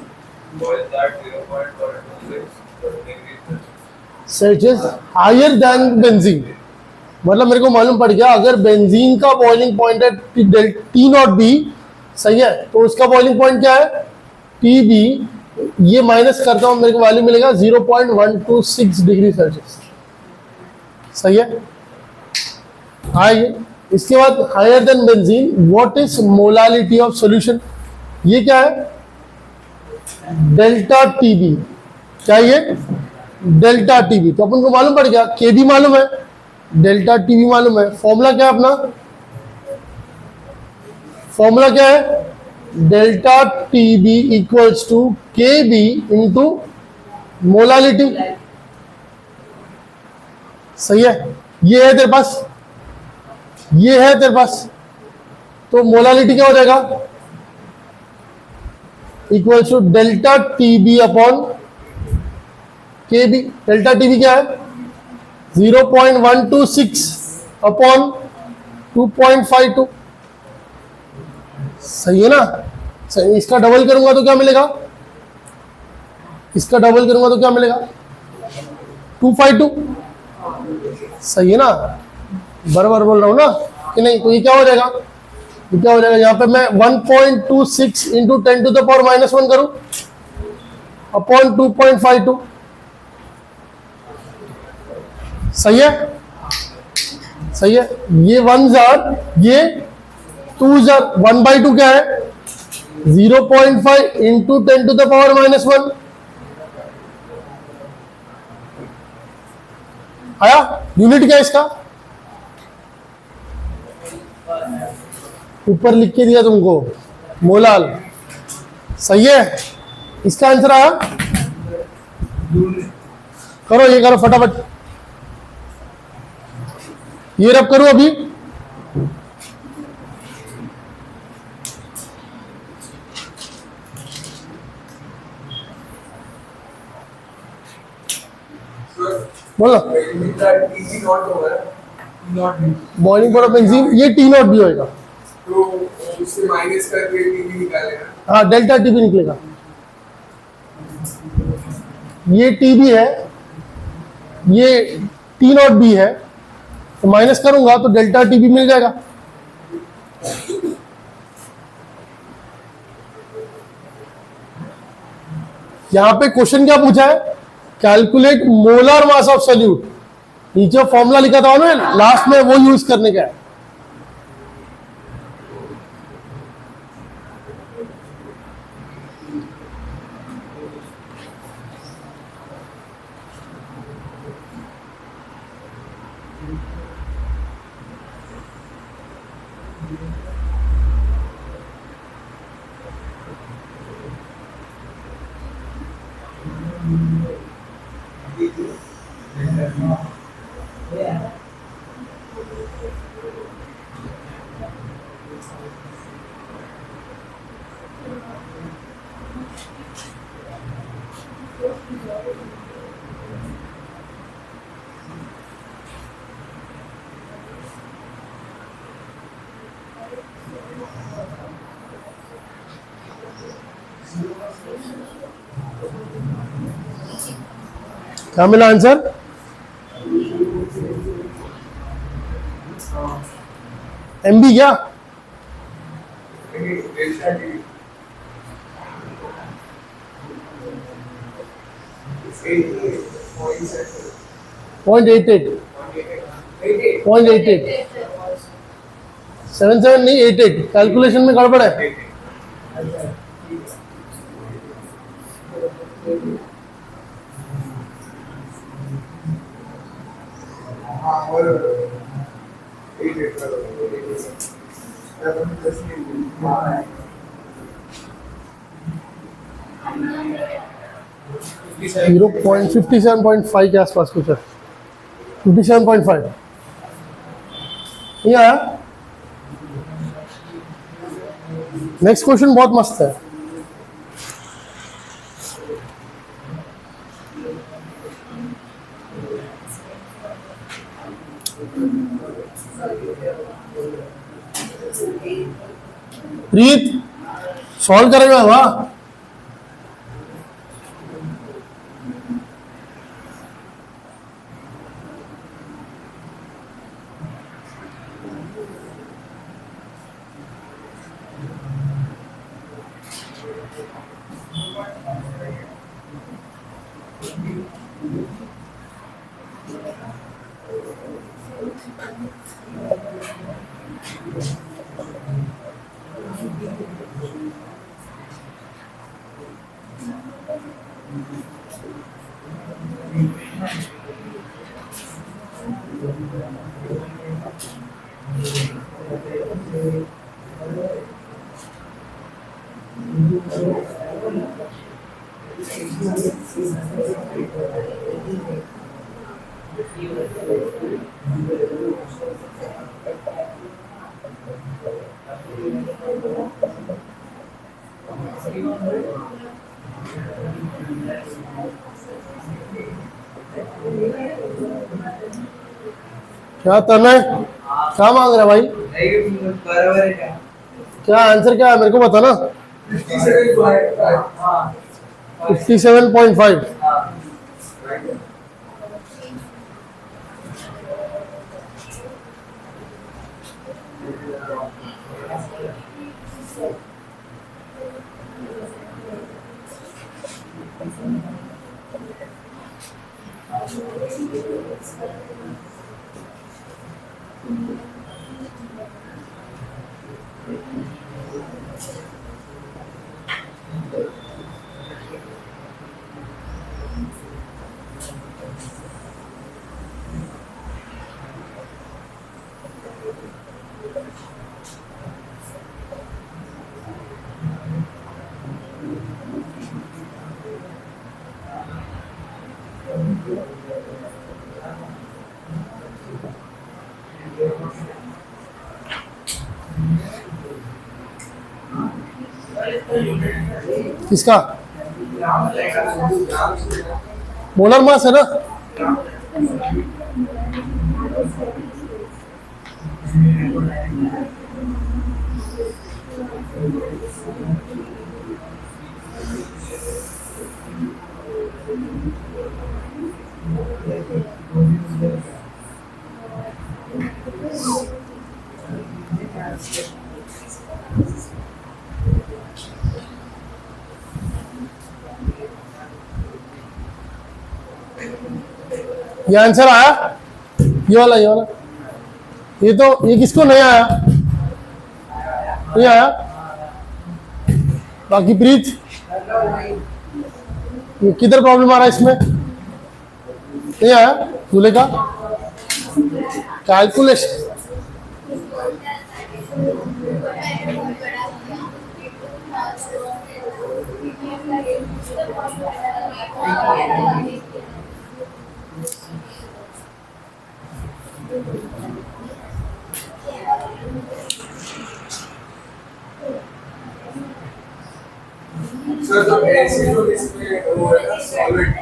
celsius higher than benzene, मतलब मेरे को मालूम पड़ गया अगर बेंजीन का बॉइलिंग पॉइंट है टी नॉट बी, सही है, तो उसका बॉइलिंग पॉइंट क्या है टी बी। ये माइनस करता हूं, मेरे को वैल्यू मिलेगा 0.126 डिग्री सेल्सियस, सही है। आइए इसके बाद higher than benzene, what is molality of solution, ये क्या है डेल्टा टीबी, क्या ये डेल्टा टीबी। तो अपन को मालूम पड़ गया के बी मालूम है, डेल्टा टीबी मालूम है। फॉर्मूला क्या है अपना, फॉर्मूला क्या है delta TB equals to K B into molality, सही है। ये है तेरे पास, ये है तेरे पास, तो मोलालिटी क्या हो जाएगा equals to delta TB upon K B. Delta TB क्या है 0.126 अपॉन 2.52, सही है ना। सही, इसका डबल करूंगा तो क्या मिलेगा, इसका डबल करूंगा तो क्या मिलेगा 252, सही है ना। बराबर बोल रहा हूं ना कि नहीं। तो ये क्या हो जाएगा, ये क्या हो जाएगा, यहां पे मैं 1.26 इंटू 10 टू द पावर -1 करूं अपॉन 2.52, सही है, सही है। ये 1 जार, ये 2 जार, 1/2 क्या है 0.5 इंटू 10 टू द पावर -1 आया। यूनिट क्या है इसका, ऊपर लिख के दिया तुमको मोलाल, सही है। इसका आंसर आया, करो ये करो फटाफट, ये रब करो अभी। बोलो बॉइलिंग पॉइंट ऑफ बेंजीन, ये टी नॉट भी होएगा, तो उससे माइनस करके टीबी निकालेगा। हाँ डेल्टा टीबी निकलेगा। ये टीबी है, ये टी नॉट बी है, तो माइनस करूंगा तो डेल्टा टीबी मिल जाएगा। यहां पे क्वेश्चन क्या पूछा है, calculate molar mass of solute. नीचे फॉर्मूला लिखा था ना लास्ट में, वो यूज करने का है। क्या मिला आंसर, एमबी क्या, पॉइंट 77 नहीं 88, कैलकुलेशन में गड़बड़ है। जीरो पॉइंट 57.5 के आसपास कुछ है, 57.5 नहीं आया। नेक्स्ट क्वेश्चन बहुत मस्त है। प्रीत सॉल्व करेगा वाह। क्या तन्मय क्या मांग रहा है भाई? क्या आंसर क्या है मेरे को बता ना। 57.5। किसका? मोलर मास है ना। ये आंसर आया, ये वाला ये वाला। ये तो ये किसको नहीं आया? नहीं आया। बाकी प्रीत ये किधर प्रॉब्लम आ रहा है इसमें? नहीं आया। दूल्हे का कैलकुलेशन सर तो ऐसे तो इसमें वो है सॉल्वेंट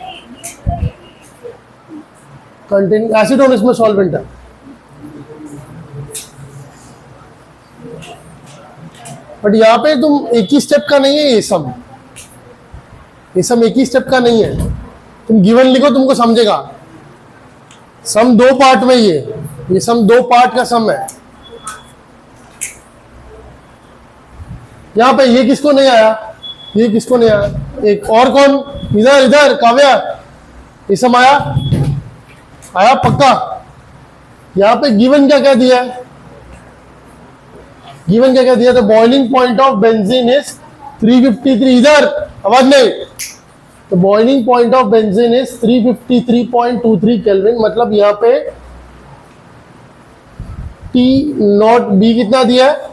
कंटेन एसिड और इसमें सॉल्वेंट है। बट यहाँ पे तुम एक ही स्टेप का नहीं है ये सम एक ही स्टेप का नहीं है। तुम गिवन लिखो तुमको समझेगा। सम दो पार्ट में ये सम दो पार्ट का सम है। यहाँ पे ये किसको नहीं आया? ये किसको नहीं आया? एक और कौन? इधर इधर काव्या ये सम आया पक्का। यहाँ पे गिवन क्या क्या दिया है? गिवन क्या क्या दिया? तो boiling point of benzene is 353। इधर आवाज नहीं। तो boiling point of benzene is 353.23 kelvin. मतलब यहाँ पे टी नॉट बी कितना दिया है?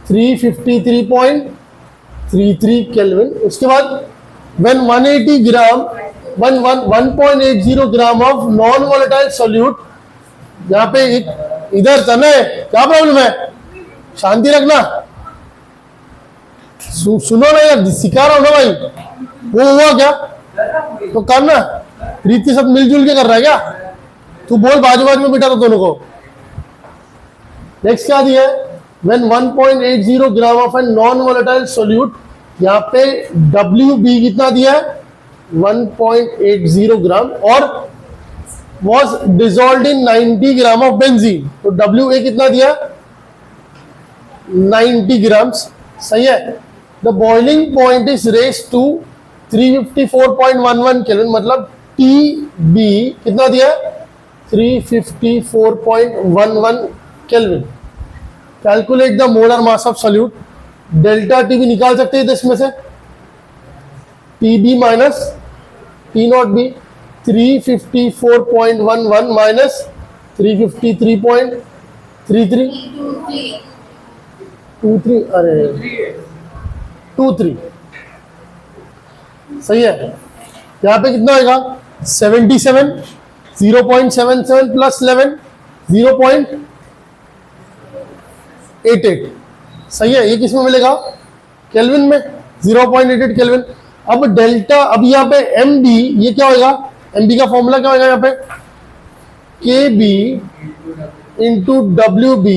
353.33 केल्विन। उसके बाद when 180 gram 1.80 gram of non volatile solute. यहाँ पे एक इधर तने क्या प्रॉब्लम है? शांति रखना। सुनो ना यार, सिखा रहा हूं ना भाई। वो हुआ क्या तो करना, रीति सब मिलजुल के कर रहा है क्या? तू बोल बाजू बाजू में बिठा था दोनों को। नेक्स्ट क्या दिया है, when 1.80 gram of an non volatile solute, यहाँ पे WB कितना दिया है 1.80 ग्राम, और was dissolved in 90 gram of benzene, तो WA कितना दिया 90 ग्राम्स, सही है। The boiling point is raised to 354.11 kelvin, मतलब TB कितना दिया 354.11 kelvin. Calculate the molar mass of solute, delta TB निकाल सकते हैं इसमें से, TB माइनस T0B, 354.11 माइनस 353.33 23, अरे 23, सही है। यहाँ पे कितना आएगा 77, 0.77 प्लस 11 0.88, सही है। ये किस में मिलेगा केल्विन में, 0.88 केल्विन। अब डेल्टा, अब यहाँ पे MB, ये क्या होगा, MB का फॉर्मूला क्या होगा यहाँ पे, KB into WB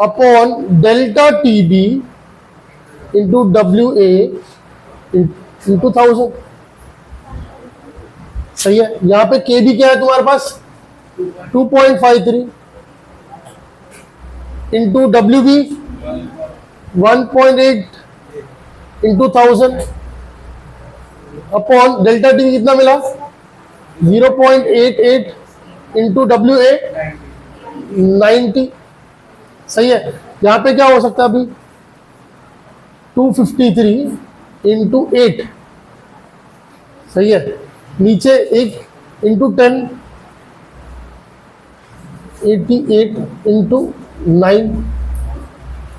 upon delta TB into WA into 1000, सही है। यहाँ पे KB क्या है तुम्हारे पास 2.53 into WB 1.8 into 1000 upon delta T कितना मिला 0.88 इंटू WA 90, सही है। यहाँ पे क्या हो सकता है अभी 253 इंटू 8, सही है। नीचे एक इंटू 10, 88 इंटू 9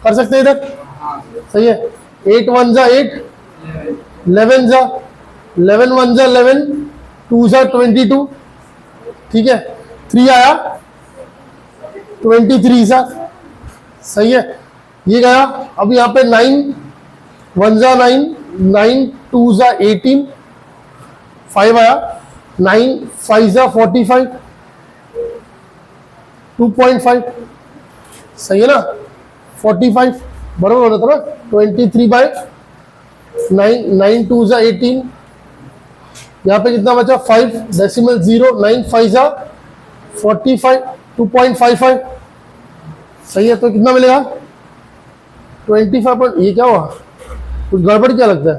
कर सकते हैं इधर, सही है। 8 1 जा 8, 11 जा 11 1 जा 11, 2 जा 22, ठीक है। 3 आया 23 सा, सही है। ये गया, अब यहाँ पे 9 1 जा 9, 9 2 जा 18, 5 आया, 9 5 जा 45, 2.5, सही है ना। 45 बराबर हो रहा था ना 23/9, 9 2 जा 18, यहाँ पे कितना बचा 5 डेसिमल 0, 9 5 जा 45, 2.55, सही है। तो कितना मिलेगा 25, ये क्या हुआ, कुछ गड़बड़ क्या लगता है,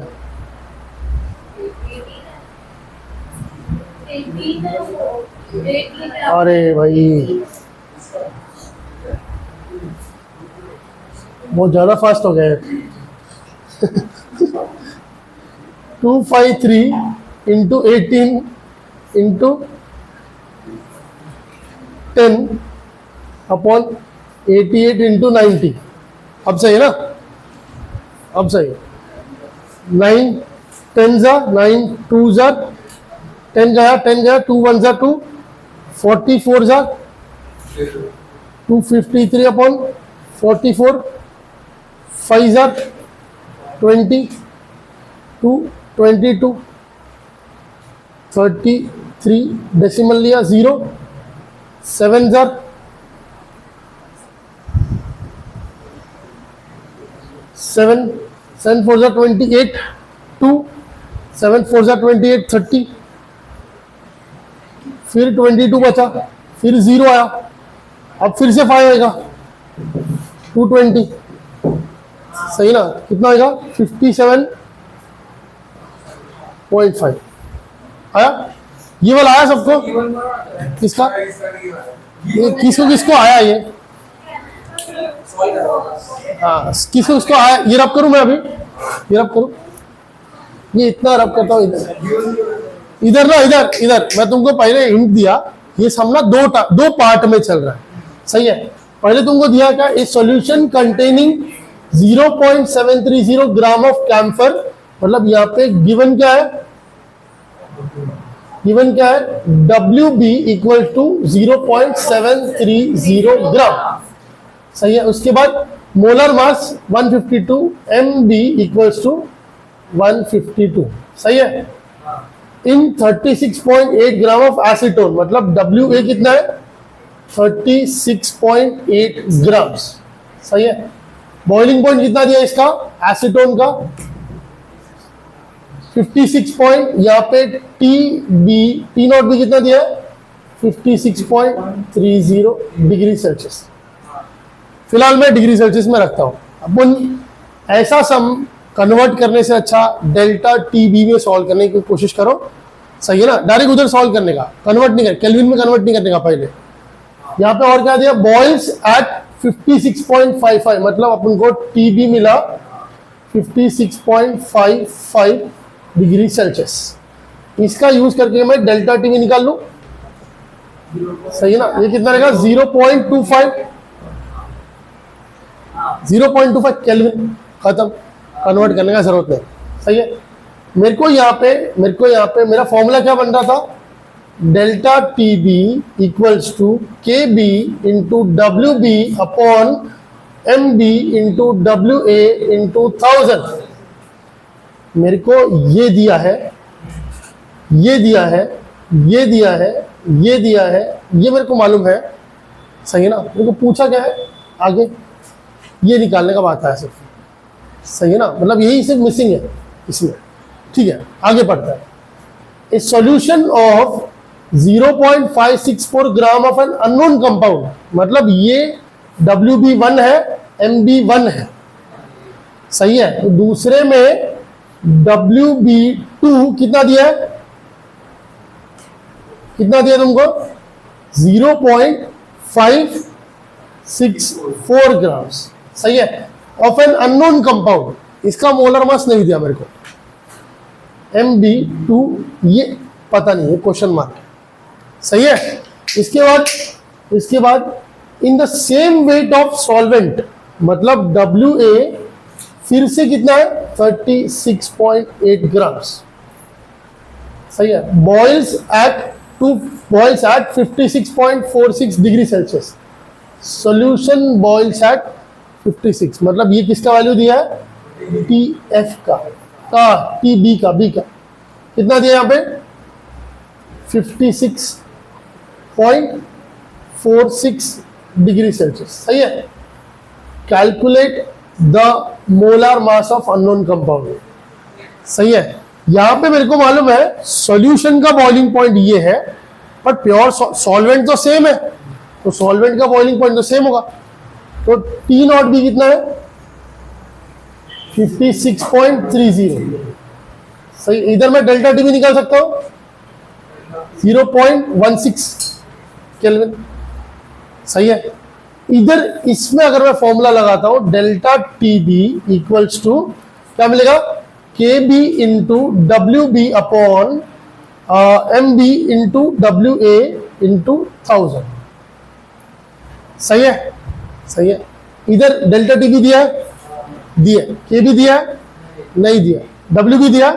अरे भाई बहुत ज्यादा फास्ट हो गया है। 253 इंटू 18 इंटू 10 अपॉन 88 इंटू 90, अब सही है ना, अब सही। 9 10 जा 9 2 जा 10 गया 10 गया, 2 1 जा 2, 44 जा 253 अपॉन 44, 5 जा 20, 2 22, 33 डेसिमल लिया 0, 7 जा 7 7 4 जा 28, 2 7 4 जा 28 30, फिर 22 बचा, फिर 0 आया, अब फिर से 5 आएगा 220, सही ना। कितना आएगा 57.5 आया। ये वाला आया सबको, किसका ये किसको किसको आया ये, हाँ किसको किसको आया। ये रब करूं मैं अभी, ये रब करूं, ये इतना रब करता हूं इधर इधर ना, इधर इधर मैं तुमको पहले हिंट दिया, ये सब ना दो पार्ट में चल रहा है, सही है। पहले तुमको दिया क्या, a solution containing 0.730 gram of camphor, मतलब यहाँ पे गिवन क्या है, गिवन क्या है WB इक्वल टू 0.730 ग्राम, सही है। उसके बाद molar mass 152, MB equals to 152, सही है। इन 36.8 ग्राम ऑफ एसीटोन, मतलब WA कितना है 36.8 ग्राम्स, सही है। बॉइलिंग पॉइंट कितना दिया इसका एसीटोन का 56 पॉइंट, यहाँ पे टी नॉट भी कितना दिया है 56.30 डिग्री सेल्सियस। फिलहाल मैं डिग्री सेल्सियस में रखता हूं। अपन ऐसा सम कन्वर्ट करने से अच्छा डेल्टा टीबी में सॉल्व करने की कोशिश करो, सही है ना। डायरेक्ट उधर सॉल्व करने का, कन्वर्ट नहीं कर, केल्विन में कन्वर्ट नहीं करने का पहले। यहाँ पे और क्या दिया, बॉइल्स एट 56.55, मतलब अपन को टीबी मिला 56.55 डिग्री सेल्सियस। इसका यूज करके मैं डेल्टा टीबी निकाल लूं, सही है ना। ये कितना रहेगा 0.25 केल्विन, खत्म, कन्वर्ट करने का जरूरत नहीं, सही है। मेरे को यहाँ पे मेरा फॉर्मूला क्या बन रहा था, delta T B equals to K B into W B upon M B into W A into 1000। मेरे को ये दिया है, ये दिया है, ये दिया है, ये दिया है, ये मेरे को मालूम है, सही है ना। मेरे को पूछा क्या है आगे, ये निकालने का बात है सिर्फ, सही है ना। मतलब यही सिर्फ मिसिंग है इसमें, ठीक है। आगे बढ़ता है, ए solution of 0.564 gram of an unknown compound, मतलब ये WB1 है, MB1 है, सही है। तो दूसरे में WB2 कितना दिया है, कितना दिया तुमको 0.564 ग्राम्स, सही है, ऑफ एन अननोन कंपाउंड। इसका मोलर मास नहीं दिया मेरे को, MB2 ये पता नहीं है, क्वेश्चन मार्क, सही है। इसके बाद in the same weight of solvent, मतलब WA फिर से कितना है 36.8 ग्राम्स, सही है। Boils at 56.46 degree Celsius, solution boils at 56, मतलब ये किसका वैल्यू दिया है TF का TB का, B का कितना दिया यहाँ पे 56.46 डिग्री सेल्सियस, सही है। Calculate the molar mass of unknown compound, सही है। यहां पे मेरे को मालूम है सॉल्यूशन का बॉइलिंग पॉइंट ये है, पर प्योर सॉल्वेंट तो सेम है, तो सॉल्वेंट का बॉइलिंग पॉइंट तो सेम होगा। तो टी नॉट भी कितना है 56.30, सही। इधर मैं डेल्टा टी भी निकाल सकता हूं 0.16 केल्विन, सही है। इधर इसमें अगर मैं फॉर्मूला लगाता हूं delta T B equals to क्या मिलेगा, K B into W B upon M B into W A into 1000, सही है, सही है। इधर डेल्टा टी बी दिया है, दिया, के बी दिया नहीं दिया, डब्ल्यू बी दिया,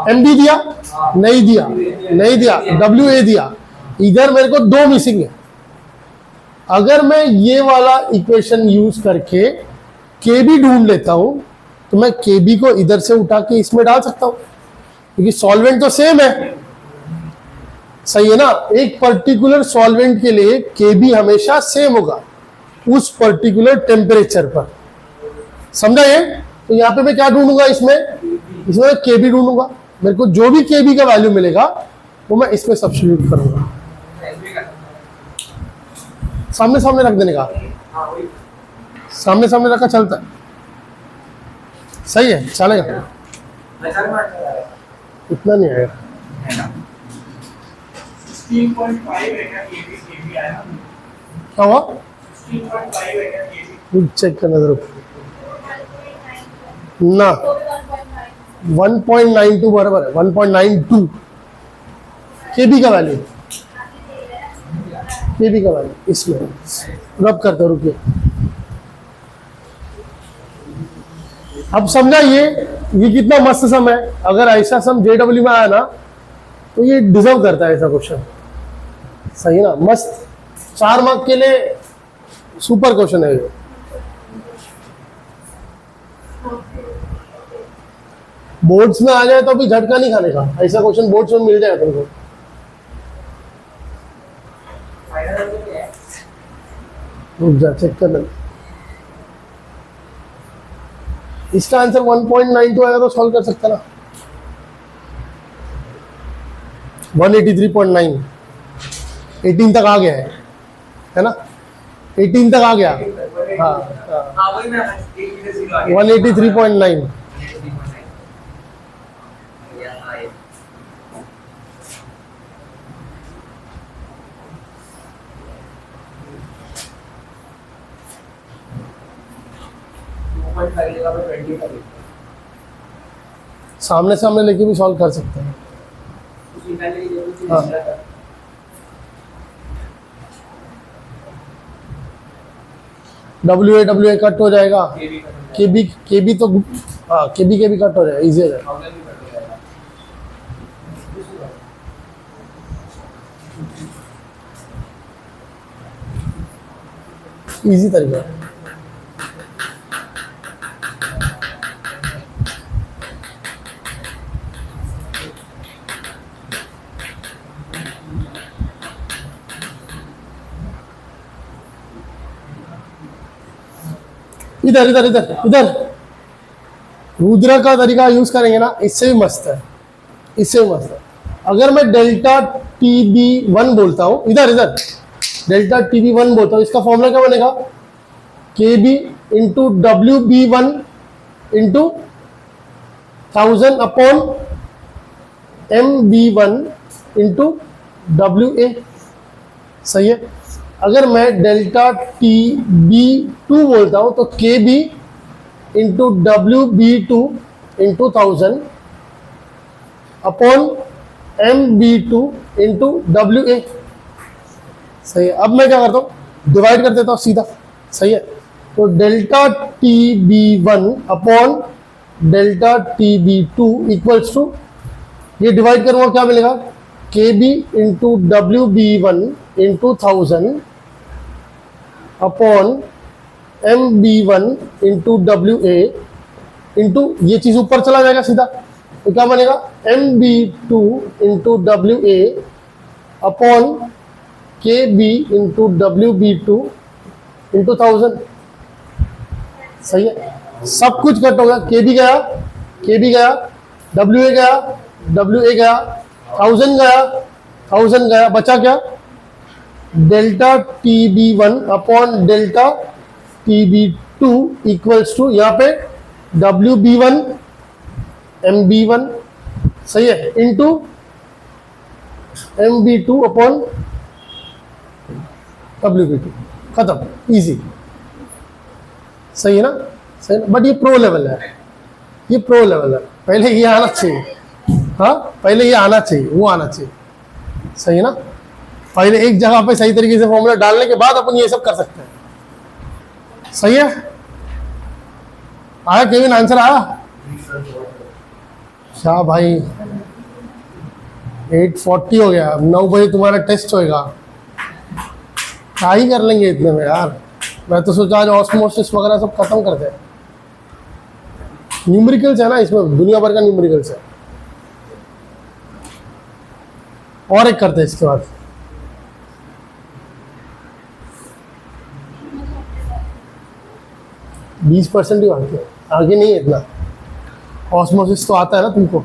एम बी दिया नहीं दिया, डब्ल्यू ए दिया। इधर मेरे को दो मिसिंग है। अगर मैं ये वाला इक्वेशन यूज करके के बी ढूंढ लेता हूं, तो मैं के बी को इधर से उठा के इसमें डाल सकता हूं, क्योंकि सॉल्वेंट तो सेम है, सही है ना। एक पर्टिकुलर सॉल्वेंट के लिए के बी हमेशा सेम होगा उस पर्टिकुलर टेम्परेचर पर, समझा ये। तो यहाँ पे मैं क्या ढूंढूंगा, इसमें के बी ढूंढूंगा। मेरे को जो भी के बी का वैल्यू मिलेगा वो मैं इसमें सब्स्टिट्यूट करूंगा, सामने सामने रख देने का, सामने सामने रखा चलता है, सही है, चलेगा। इतना नहीं आएगा, 16.5 क्या हुआ 16.5 चेक करना जरूर ना। 1.92 बराबर है, 1.92 केबी का वैल्यू, केबी का वैल्यू इसमें रब करते, रुकिए। अब समझा ये कितना मस्त सम है। अगर ऐसा सम JW में आया ना तो ये डिजर्व करता है ऐसा क्वेश्चन, सही ना। मस्त 4 मार्क के लिए सुपर क्वेश्चन है ये, बोर्ड्स में आ जाए तो अभी झटका नहीं खाने का, ऐसा क्वेश्चन बोर्ड्स में मिल जाएगा तुमको। फाइनल आंसर क्या है? रुक जा चेक कर ले। इसका आंसर 1.92 आएगा तो सॉल्व कर सकता ना। 183.9, 18 तक आ गया है ना, 18 तक आ गया। हाँ हाँ, हाँ वही मैं 1 आ गया 183.9। सामने सामने लेके भी सॉल्व कर सकते हैं। हाँ। डब्ल्यू ए कट हो जाएगा, के बी तो हाँ के बी कट हो जाएगा, इजी हो जाएगा। इजी तरीका है। इधर इधर इधर इधर रुद्र का तरीका यूज करेंगे ना, इससे भी मस्त है, इससे भी मस्त है। अगर मैं डेल्टा टी बी वन बोलता हूँ, इधर इधर डेल्टा टी बी वन बोलता हूँ, इसका फॉर्मूला क्या बनेगा? K B into W B one into 1000 upon M B one into W A. सही है। अगर मैं डेल्टा टी बी टू बोलता हूं तो K B into W B two into 1000 upon M B two into W A. सही है। अब मैं क्या करता हूं, डिवाइड कर देता हूं सीधा। सही है। तो delta T B one upon delta T B two equals to, ये डिवाइड करूंगा क्या मिलेगा? K B into W B one into 1000 upon M B one into W A into, ये चीज ऊपर चला जाएगा सीधा, तो क्या बनेगा? M B two into W A upon K B into W B two into 1000। सही है। सब कुछ कट होगा, के बी गया, डब्ल्यू ए गया, 1000 गया, बचा क्या? Delta T B one upon delta T B two equals to, यहाँ पे W B one M B one, सही है, into M B two upon W B two. खत्म, इजी। सही है ना? सही ना? बट ये प्रो लेवल है, ये प्रो लेवल है। पहले ये आना चाहिए, हाँ पहले ये आना चाहिए, वो आना चाहिए। सही है ना? पहले एक जगह पे सही तरीके से फॉर्मूला डालने के बाद अपन ये सब कर सकते हैं। सही है। आया केविन, आंसर आया? क्या भाई, 8:40 हो गया, 9 बजे तुम्हारा टेस्ट होएगा। क्या ही कर लेंगे इतने में यार। मैं तो सोचा आज ऑस्मोसिस वगैरह सब खत्म कर दे। न्यूमेरिकल्स है ना इसमें, दुनिया भर का न्यूमेरिकल्स है। और एक करते हैं इसके बाद। 20% ही बाकी है, आगे नहीं है इतना। ऑस्मोसिस तो आता है ना तुमको।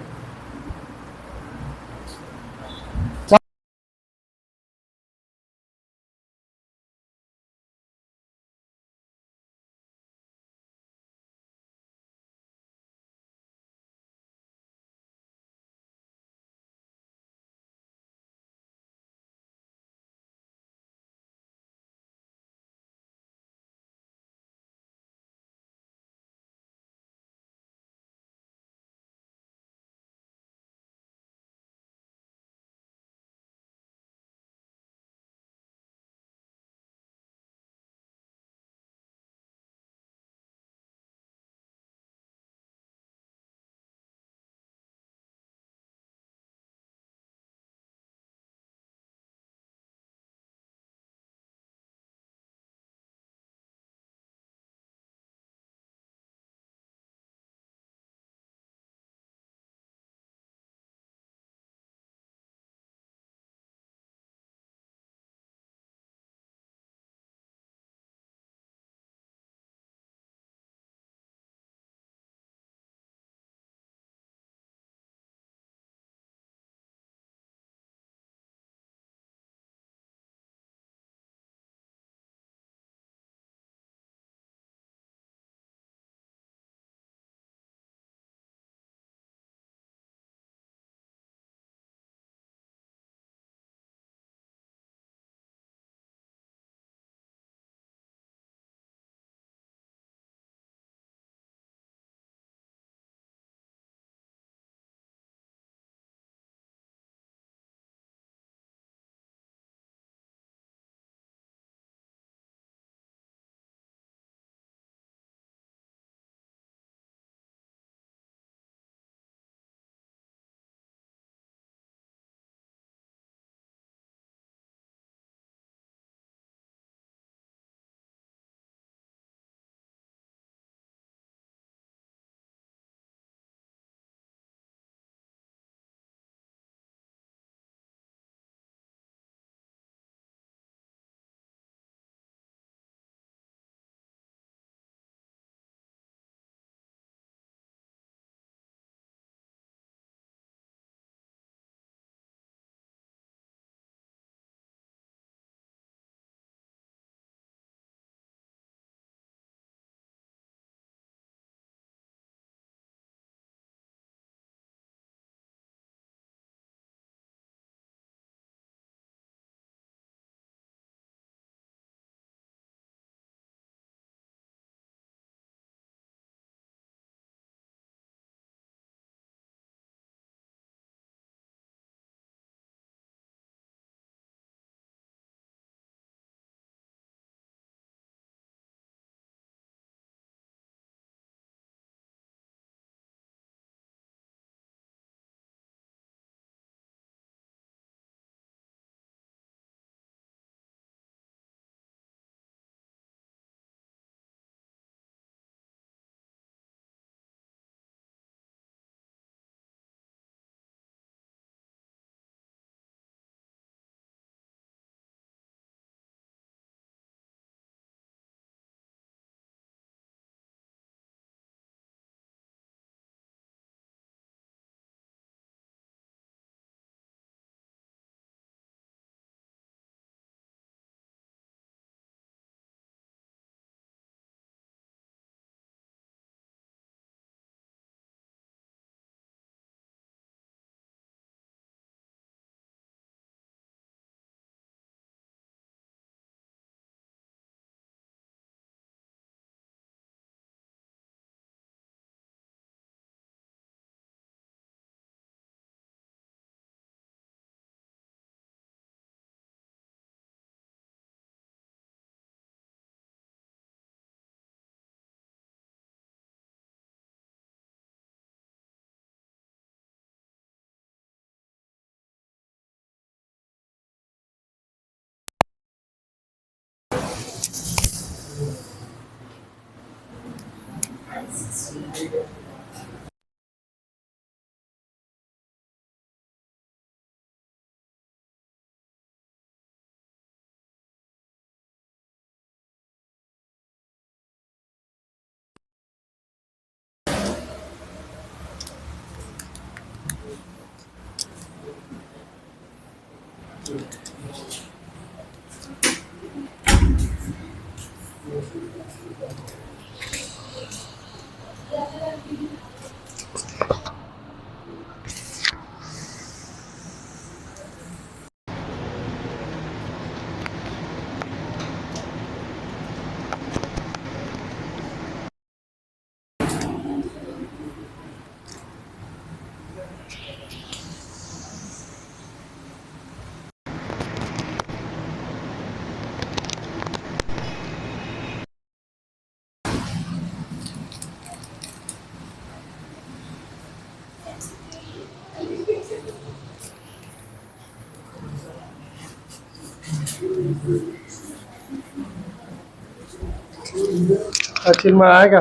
एक्चुअल में आया क्या?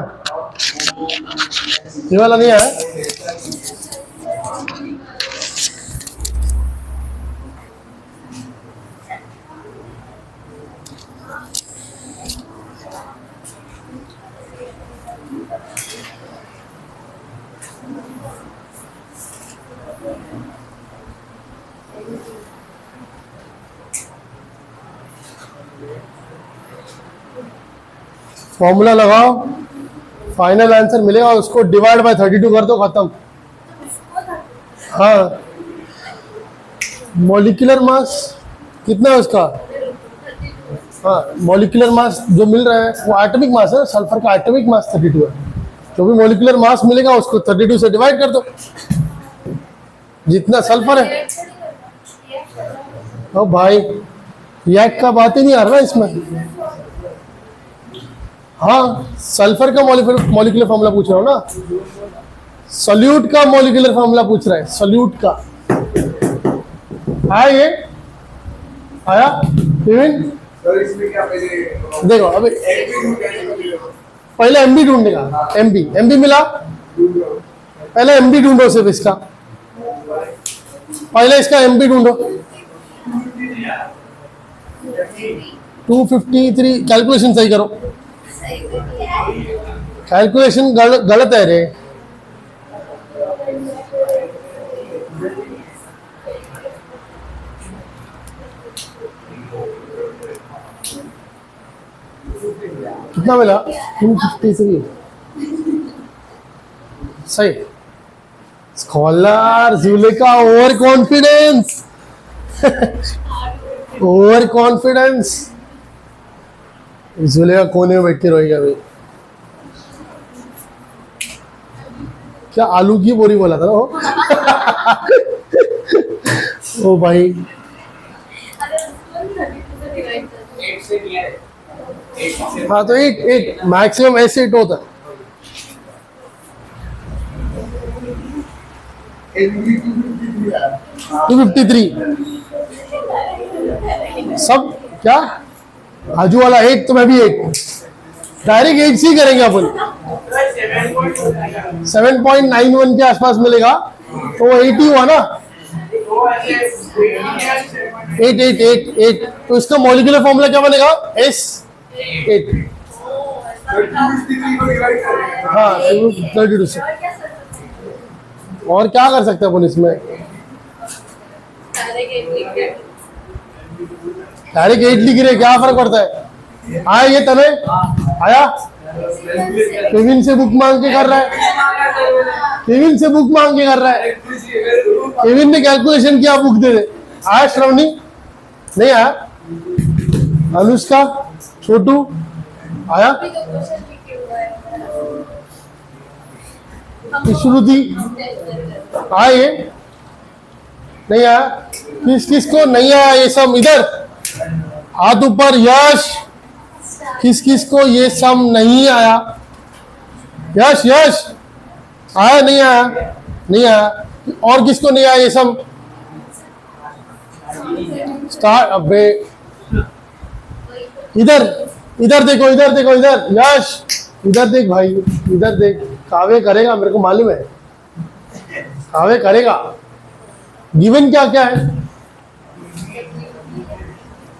ये वाला नहीं आया? फॉर्मूला लगाओ, फाइनल आंसर मिलेगा, उसको डिवाइड बाय 32 कर दो, खत्म। हाँ, मॉलिक्यूलर मास कितना है उसका? हाँ, मॉलिक्यूलर मास जो मिल रहा है वो एटॉमिक मास है, सल्फर का एटॉमिक मास 32 है। जो भी मॉलिक्यूलर मास मिलेगा उसको 32 से डिवाइड कर दो, जितना सल्फर है। ओ भाई, यक का बात ही नहीं आ रहा इसमें। हाँ, सल्फर का मॉलिक्यूलर फार्मूला पूछ रहा हूँ ना, सॉल्यूट का मॉलिक्यूलर फार्मूला पूछ रहा है, सॉल्यूट का। आया ये? आया विपिन? सर इसमें क्या पहले देखो अभी पहले एमबी ढूंढेगा, एमबी मिला, पहले एमबी ढूंढो, सिर्फ इसका पहले इसका एमबी ढूंढो। 253, कैलकुलेशन सही करो, कैलकुलेशन गलत है रे। कितना मिला? 253 सही। Scholar Zulekha over confidence over confidence. Zulekha कोने में बैठ के रोएगी अभी। क्या आलू की बोरी बोला था ना वो? ओ भाई, 8 से दिया है। हाँ तो 8 मैक्सिमम ऐसे 8 होता है। 253 सब क्या? आजू वाला 8 तो मैं भी 8, डायरेक्ट 8 से ही करेंगे अपन। 7.91 के आसपास मिलेगा तो वो 8 ही हुआ ना। 8 तो इसका मॉलिक्यूलर फॉर्मूला क्या बनेगा? S8। हाँ, 32 से। और क्या कर सकते हैं अपन इसमें? डायरेक्ट 8 लिख रहे, क्या फर्क पड़ता है? आया ये तने? आया? केविन से बुक मांग के कर रहा है, केविन से बुक मांग के कर रहा है। केविन ने कैलकुलेशन किया, बुक दे दे। आया श्रवणी? नहीं आया? अनुष्का, छोटू आया? श्रुति आए? नहीं आया? किस को नहीं आया? ये सब इधर हाथ ऊपर। यश, किस को ये सब नहीं आया? यश आया? नहीं आया? नहीं आया। और किसको नहीं आया ये सब? स्टार्ट। अबे इधर देखो, इधर यश, इधर देख भाई, इधर देख। काव्य करेगा, मेरे को मालूम है काव्य करेगा। गिवन क्या क्या है?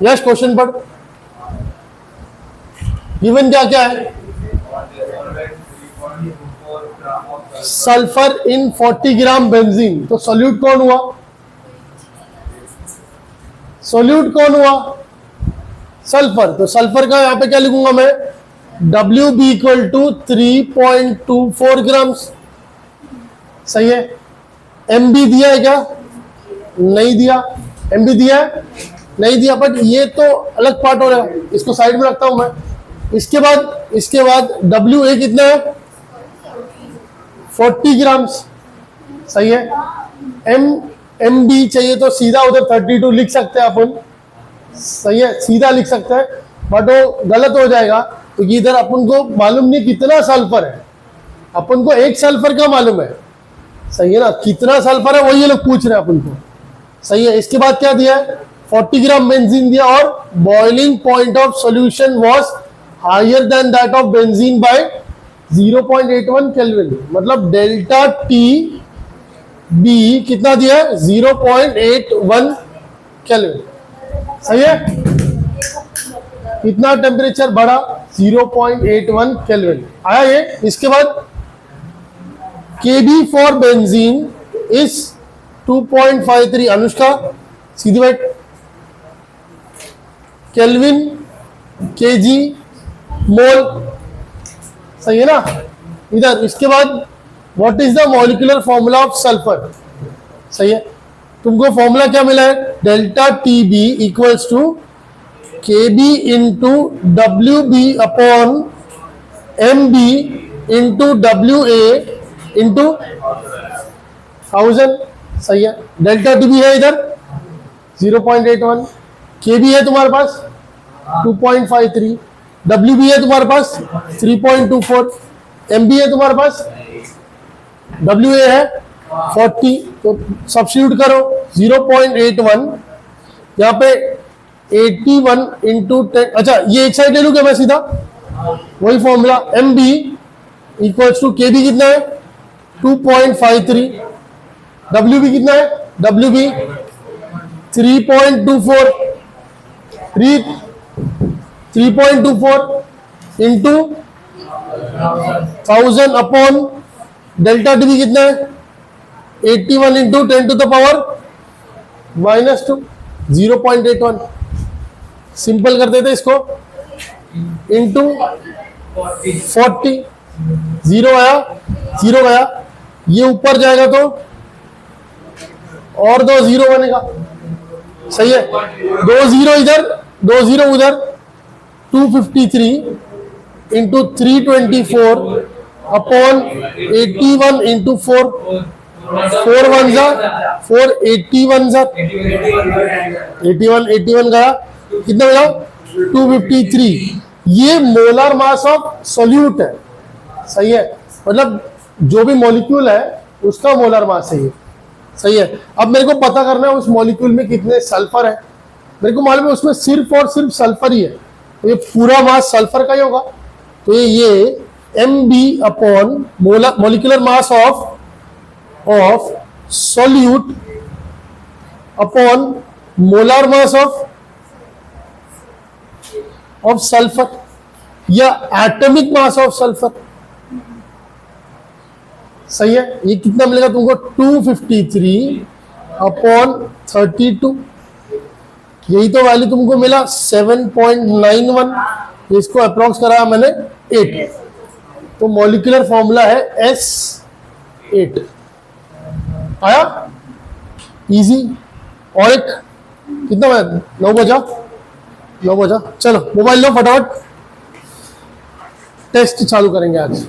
यस, क्वेश्चन पढ़। गिवन क्या क्या है? Sulphur in 40 gram benzene. तो सोल्यूट कौन हुआ? सोल्यूट कौन हुआ? सल्फर। तो सल्फर का यहां पे क्या लिखूंगा मैं? WB equal to 3.24 grams. सही है। MB दिया है क्या? नहीं दिया। MB दिया है? नहीं दिया। बट ये तो अलग पार्ट हो रहा है, इसको साइड में रखता हूं मैं। इसके बाद WA कितना है? 40 ग्राम्स। सही है। MB चाहिए तो सीधा उधर 32 लिख सकते हैं अपन। सही है, सीधा लिख सकते हैं, बट वो गलत हो जाएगा क्योंकि इधर अपन को मालूम नहीं कितना सल्फर है। अपन को एक सल्फर का मालूम है। सही है ना, कितना सल्फर है वही ये लोग पूछ रहे हैं अपन को। सही है। इसके बाद क्या दिया है? 40 ग्राम बेंजीन दिया और boiling point of solution was higher than that of benzene by 0.81 kelvin. मतलब डेल्टा टी बी कितना दिया है? 0.81 केल्विन। सही है। कितना टेम्परेचर बढ़ा? 0.81 केल्विन आया ये। इसके बाद Kb for benzene is 2.53। Anushka सीधी बैठ। Kelvin, KG, mole. सही है ना इधर। इसके बाद what is the molecular formula of sulphur? सही है। तुमको फॉर्मूला क्या मिला है? Delta T B equals to KB into WB upon MB into WA into 1000। सही है। डेल्टा टी बी है इधर 0.81, KB है तुम्हारे पास 2.53, WB है तुम्हारे पास 3.24, MB है तुम्हारे पास, WA है 40। तो सब्स्टिट्यूट करो 0.81 यहाँ पे 81 इंटू 10। अच्छा, ये एक साइड ले लूँ क्या मैं सीधा? वही formula. MB equals to KB कितना है? 2.53। WB कितना है? WB 3.24 into 1000 upon delta TB कितना है? 81 into 10 to the power -2, 0.81। Simple कर देते इसको, इंटू 40, 0 आया, 0 गया, ये ऊपर जाएगा तो और 2 0 बनेगा। सही है। 2 0 इधर, 2 0 उधर, 253 इंटू 324 अपॉन 81 इंटू 4, 4 1 जा 4, 81 जा 81 गया, कितना मिला? 253। ये मोलर मास ऑफ सोल्यूट है। सही है। मतलब जो भी मॉलिक्यूल है उसका मोलर मास है ये। सही है। अब मेरे को पता करना है उस मॉलिक्यूल में कितने सल्फर है। मेरे को मालूम है उसमें सिर्फ और सिर्फ सल्फर ही है, तो ये पूरा मास सल्फर का ही होगा। तो ये MB upon molecular mass of solute upon molar mass of sulphur या एटॉमिक मास ऑफ सल्फर। सही है। ये कितना मिलेगा तुमको? 253 अपॉन 32। यही तो वैल्यू तुमको मिला 7.91। इसको अप्रॉक्स कराया मैंने 8। तो मॉलिक्यूलर फॉर्मूला है S8। आया? इजी। और एक कितना बजा? 9 बजा, 9 बजा। चलो मोबाइल लो फटाफट, टेस्ट चालू करेंगे आज।